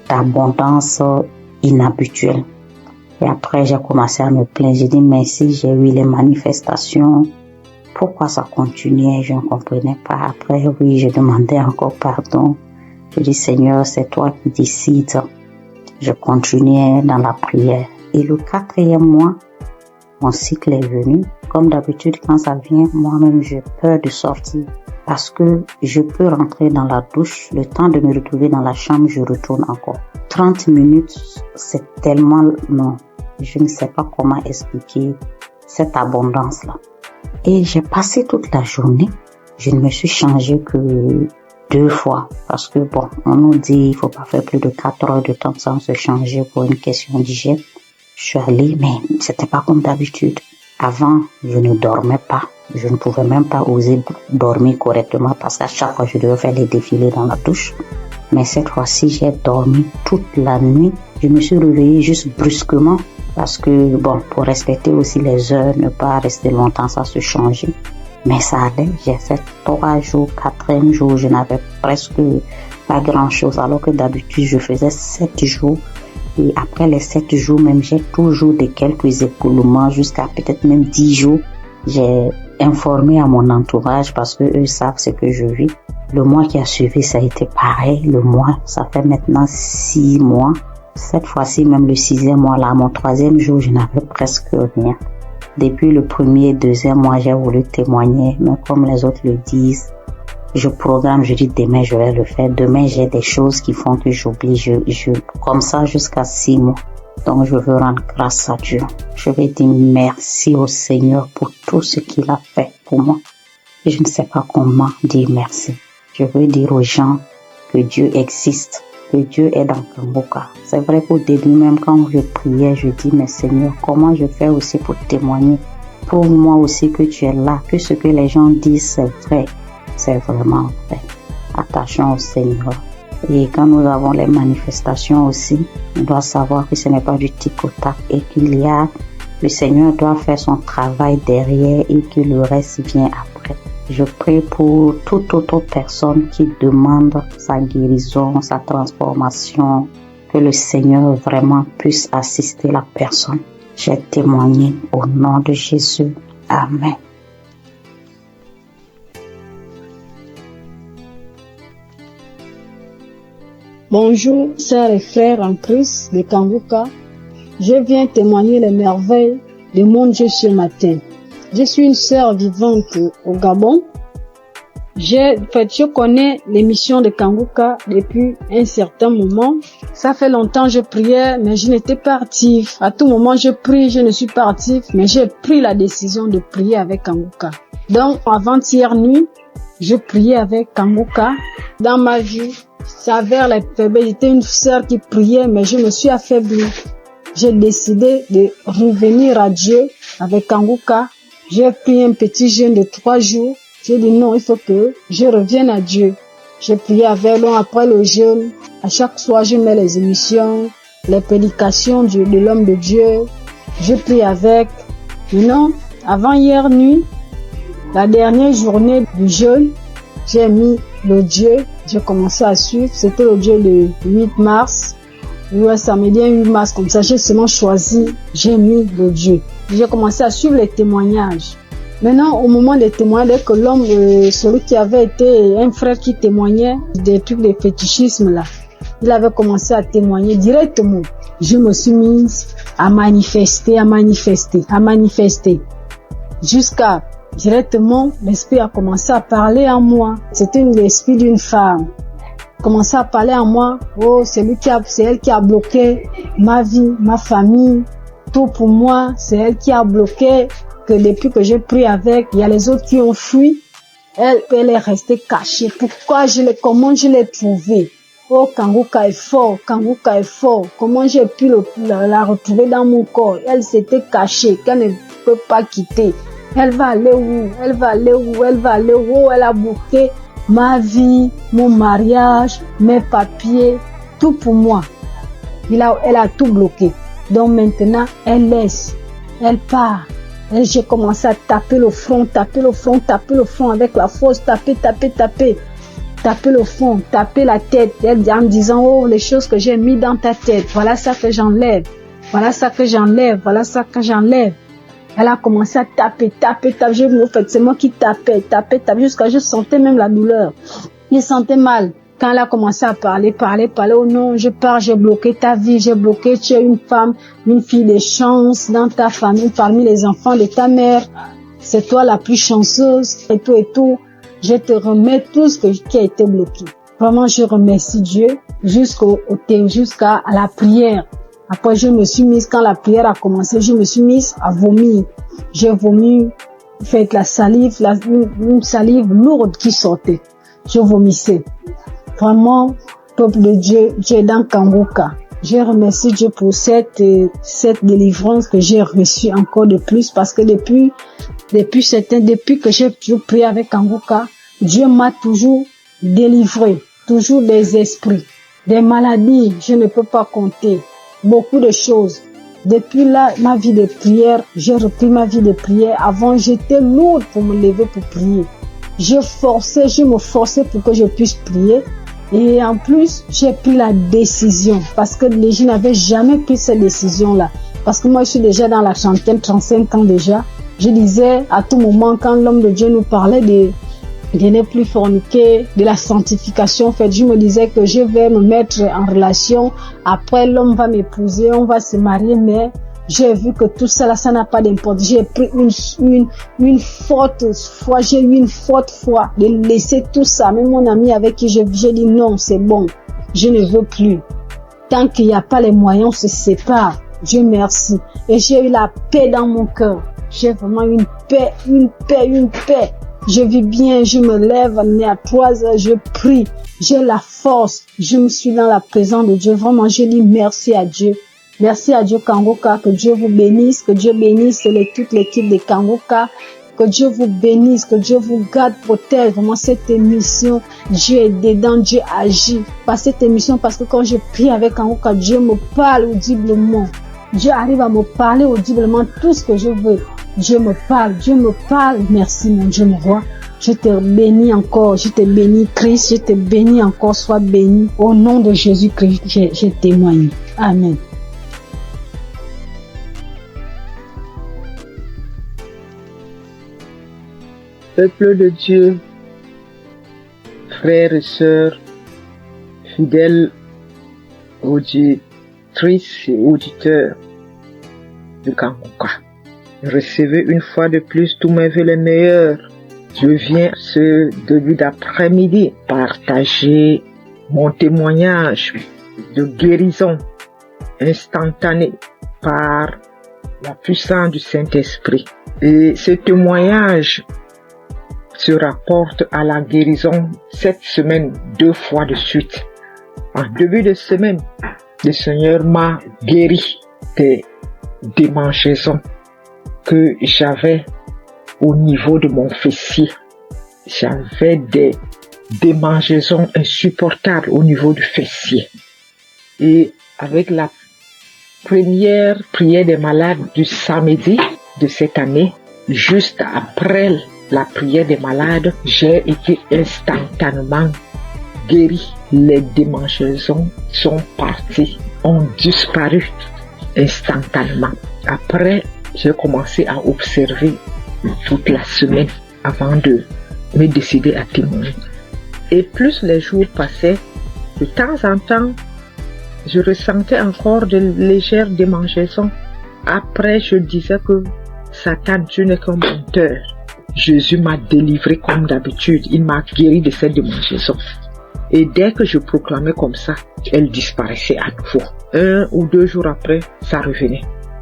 M: d'abondance inhabituelle. Et après, j'ai commencé à me plaindre. J'ai dit, mais si j'ai eu les manifestations, pourquoi ça continuait? Je ne comprenais pas. Après, oui, je demandais encore pardon. Je dis, Seigneur, c'est toi qui décides. Je continuais dans la prière. Et le 4e mois, mon cycle est venu. Comme d'habitude, quand ça vient, moi-même, j'ai peur de sortir. Parce que je peux rentrer dans la douche, le temps de me retrouver dans la chambre, je retourne encore. 30 minutes, c'est tellement long. Je ne sais pas comment expliquer cette abondance-là. Et j'ai passé toute la journée. Je ne me suis changée que 2 fois. Parce que bon, on nous dit il faut pas faire plus de 4 heures de temps sans se changer pour une question d'hygiène. Je suis allée, mais c'était pas comme d'habitude. Avant, je ne dormais pas. Je ne pouvais même pas oser dormir correctement parce qu'à chaque fois, je devais faire les défilés dans la douche. Mais cette fois-ci, j'ai dormi toute la nuit. Je me suis réveillée juste brusquement parce que, bon, pour respecter aussi les heures, ne pas rester longtemps sans se changer. Mais ça allait. J'ai fait 3 jours, 4e jour, je n'avais presque pas grand-chose alors que d'habitude, je faisais 7 jours. Et après les 7 jours même, j'ai toujours de quelques écoulements jusqu'à peut-être même 10 jours. J'ai informé à mon entourage parce que eux savent ce que je vis. Le mois qui a suivi, ça a été pareil. Le mois, ça fait maintenant 6 mois. Cette fois-ci, même le 6e mois, là, mon 3e jour, je n'avais presque rien. Depuis le 1er et 2e mois, j'ai voulu témoigner, mais comme les autres le disent, je programme, je dis demain, je vais le faire. Demain, j'ai des choses qui font que j'oublie. Comme ça jusqu'à 6 mois. Donc, je veux rendre grâce à Dieu. Je vais dire merci au Seigneur pour tout ce qu'il a fait pour moi. Et je ne sais pas comment dire merci. Je veux dire aux gens que Dieu existe, que Dieu est dans Kanguka. C'est vrai qu'au début, même quand je priais, je dis, mais Seigneur, comment je fais aussi pour témoigner? Prouve-moi aussi que tu es là, que ce que les gens disent, c'est vrai. C'est vraiment vrai. Attachons au Seigneur. Et quand nous avons les manifestations aussi, on doit savoir que ce n'est pas du tic-au-tac et le Seigneur doit faire son travail derrière et que le reste vient après. Je prie pour toute autre personne qui demande sa guérison, sa transformation, que le Seigneur vraiment puisse assister la personne. J'ai témoigné au nom de Jésus. Amen.
N: Bonjour, sœurs et frères en Christ de Kanguka. Je viens témoigner les merveilles de mon Dieu ce matin. Je suis une sœur vivante au Gabon. Je connais l'émission de Kanguka depuis un certain moment. Ça fait longtemps que je priais, mais je n'étais pas active. À tout moment, je prie, je ne suis pas active, mais j'ai pris la décision de prier avec Kanguka. Donc, avant-hier nuit, je priais avec Kanguka. Dans ma vie, ça vers les faiblesses. J'étais une sœur qui priait, mais je me suis affaiblie. J'ai décidé de revenir à Dieu avec Kanguka. J'ai pris un petit jeûne de 3 jours. J'ai dit non, il faut que je revienne à Dieu. J'ai prié avec lui après le jeûne. À chaque soir, je mets les émissions, les prédications de l'homme de Dieu. Je prie avec. Maintenant, avant hier nuit, la dernière journée du jeûne, j'ai mis le Dieu. J'ai commencé à suivre. C'était le Dieu le 8 mars. Ouais, samedi 8 mars, comme ça, j'ai seulement choisi. J'ai mis le Dieu. J'ai commencé à suivre les témoignages. Maintenant, au moment des témoignages, dès que l'homme, celui qui avait été un frère qui témoignait des trucs de fétichisme là, il avait commencé à témoigner directement. Je me suis mise à manifester. Jusqu'à directement, l'esprit a commencé à parler en moi. C'était l'esprit d'une femme. Commençait à parler en moi. Oh, c'est elle qui a bloqué ma vie, ma famille, tout pour moi. C'est elle qui a bloqué. Que depuis que j'ai pris avec, il y a les autres qui ont fui. Elle est restée cachée. Comment je l'ai trouvée? Oh, Kanguka est fort. Comment j'ai pu la retrouver dans mon corps? Elle s'était cachée, qu'elle ne peut pas quitter. Elle va aller où? Elle a bloqué ma vie, mon mariage, mes papiers, tout pour moi. Elle a tout bloqué. Donc maintenant, elle laisse. Elle part. Et j'ai commencé à taper le front avec la force, taper le front, taper la tête, en disant, oh, les choses que j'ai mis dans ta tête, voilà ça que j'enlève. Elle a commencé à taper. C'est moi qui tapais, jusqu'à je sentais même la douleur. Je sentais mal. Quand elle a commencé à parler, oh non, je pars, j'ai bloqué ta vie, j'ai bloqué, tu es une femme, une fille de chance dans ta famille, parmi les enfants de ta mère. C'est toi la plus chanceuse, et tout. Je te remets tout ce qui a été bloqué. Vraiment, je remercie Dieu jusqu'à la prière. Après, je me suis mise, quand la prière a commencé, je me suis mise à vomir. J'ai vomi, fait la salive, une salive lourde qui sortait. Je vomissais. Vraiment, peuple de Dieu, Dieu est dans Kanguka. Je remercie Dieu pour cette délivrance que j'ai reçue encore de plus, parce que depuis que j'ai toujours prié avec Kanguka, Dieu m'a toujours délivré, toujours des esprits, des maladies, je ne peux pas compter, beaucoup de choses. Depuis là, ma vie de prière, j'ai repris ma vie de prière. Avant, j'étais lourde pour me lever pour prier. Je me forçais pour que je puisse prier. Et en plus, j'ai pris la décision, parce que je n'avais jamais pris cette décision-là. Parce que moi, je suis déjà dans la trentaine, 35 ans déjà. Je disais à tout moment, quand l'homme de Dieu nous parlait de ne plus forniquer, de la sanctification, en fait, je me disais que je vais me mettre en relation. Après, l'homme va m'épouser, on va se marier, mais j'ai vu que tout ça, là, ça n'a pas d'importance. J'ai pris une forte foi, j'ai eu une forte foi de laisser tout ça. Même mon ami avec qui j'ai dit non, c'est bon, je ne veux plus. Tant qu'il n'y a pas les moyens, on se sépare. Dieu merci. Et j'ai eu la paix dans mon cœur. J'ai vraiment une paix. Je vis bien, je me lève à 3 heures, je prie. J'ai la force. Je me suis dans la présence de Dieu. Vraiment, je dis merci à Dieu. Merci à Dieu Kanguka, que Dieu vous bénisse, que Dieu bénisse toute l'équipe de Kanguka, que Dieu vous bénisse, que Dieu vous garde, protège vraiment cette émission. Dieu est dedans, Dieu agit par cette émission, parce que quand je prie avec Kanguka, Dieu me parle audiblement. Dieu arrive à me parler audiblement tout ce que je veux. Dieu me parle. Merci mon Dieu, mon roi. Je te bénis encore, je te bénis Christ, je te bénis encore, sois béni. Au nom de Jésus-Christ, je témoigne. Amen.
O: Peuple de Dieu, frères et sœurs, fidèles auditrices et auditeurs de Kanguka, recevez une fois de plus tous mes vœux les meilleurs. Je viens ce début d'après-midi partager mon témoignage de guérison instantanée par la puissance du Saint-Esprit. Et ce témoignage se rapporte à la guérison cette semaine 2 fois de suite. En début de semaine, le Seigneur m'a guéri des démangeaisons que j'avais au niveau de mon fessier. J'avais des démangeaisons insupportables au niveau du fessier. Et avec la première prière des malades du samedi de cette année, juste après la prière des malades, j'ai été instantanément guéri. Les démangeaisons sont parties, ont disparu instantanément. Après, j'ai commencé à observer toute la semaine avant de me décider à témoigner. Et plus les jours passaient, de temps en temps, je ressentais encore de légères démangeaisons. Après, je disais que Satan, tu n'es qu'un menteur. Jésus m'a délivré comme d'habitude. Il m'a guéri de cette démangeaison. Et dès que je proclamais comme ça, elle disparaissait à nouveau. 1 ou 2 jours après, ça revenait.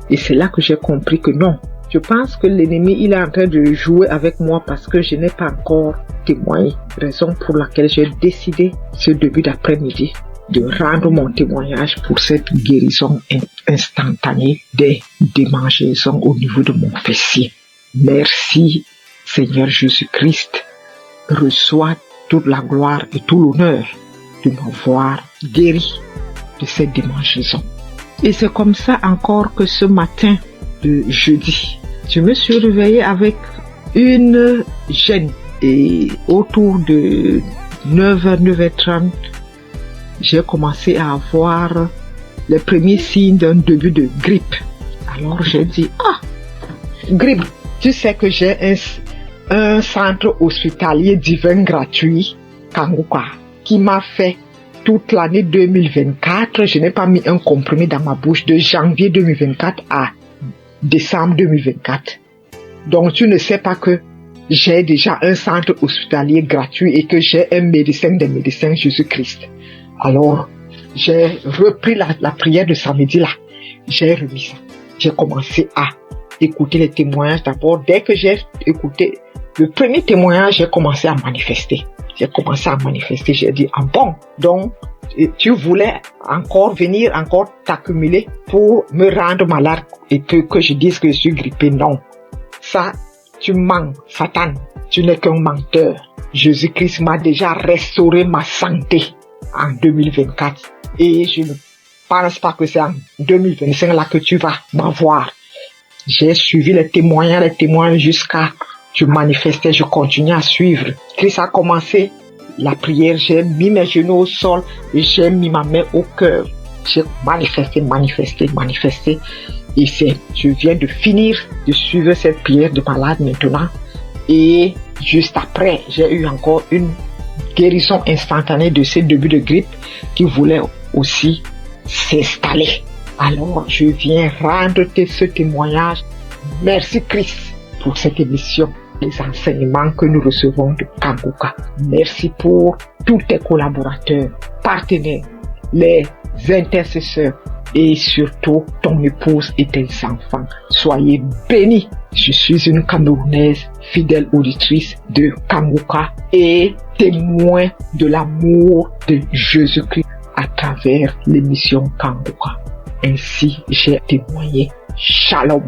O: Et c'est là que j'ai compris que non. Je pense que l'ennemi, il est en train de jouer avec moi parce que je n'ai pas encore témoigné. Raison pour laquelle j'ai décidé ce début d'après-midi de rendre mon témoignage pour cette guérison instantanée des démangeaisons au niveau de mon fessier. Merci Seigneur Jésus-Christ. Reçois toute la gloire et tout l'honneur de m'avoir guéri de cette démangeaison. Et c'est comme ça encore que ce matin de jeudi, je me suis réveillée avec une gêne. Et autour de 9h, 9h30, j'ai commencé à avoir les premiers signes d'un début de grippe. Alors j'ai dit, grippe, tu sais que j'ai un centre hospitalier divin gratuit, Kanguka. qui m'a fait toute l'année 2024. Je n'ai pas mis un comprimé dans ma bouche de janvier 2024 à décembre 2024. Donc tu ne sais pas que j'ai déjà un centre hospitalier gratuit et que j'ai un médecin des médecins, Jésus-Christ. Alors, j'ai repris la prière de samedi là. J'ai remis ça. J'ai commencé à écouter les témoignages d'abord. Dès que j'ai écouté le premier témoignage, j'ai commencé à manifester. J'ai dit, ah bon, donc tu voulais encore venir, encore t'accumuler pour me rendre malade et que je dise que je suis grippé. Non, ça, tu mens, Satan, tu n'es qu'un menteur. Jésus-Christ m'a déjà restauré ma santé en 2024 et je ne pense pas que c'est en 2025 là que tu vas m'avoir. J'ai suivi les témoignages jusqu'à je manifestais, je continuais à suivre. Christ a commencé la prière, j'ai mis mes genoux au sol et j'ai mis ma main au cœur. J'ai manifesté. Et je viens de finir de suivre cette prière de malade maintenant. Et juste après, j'ai eu encore une guérison instantanée de ces débuts de grippe qui voulait aussi s'installer. Alors, je viens rendre ce témoignage. Merci Christ pour cette émission, les enseignements que nous recevons de Kanguka. Merci pour tous tes collaborateurs, partenaires, les intercesseurs et surtout ton épouse et tes enfants. Soyez bénis. Je suis une Camerounaise, fidèle auditrice de Kanguka et témoin de l'amour de Jésus-Christ à travers l'émission Kanguka. Ainsi, j'ai témoigné. Shalom.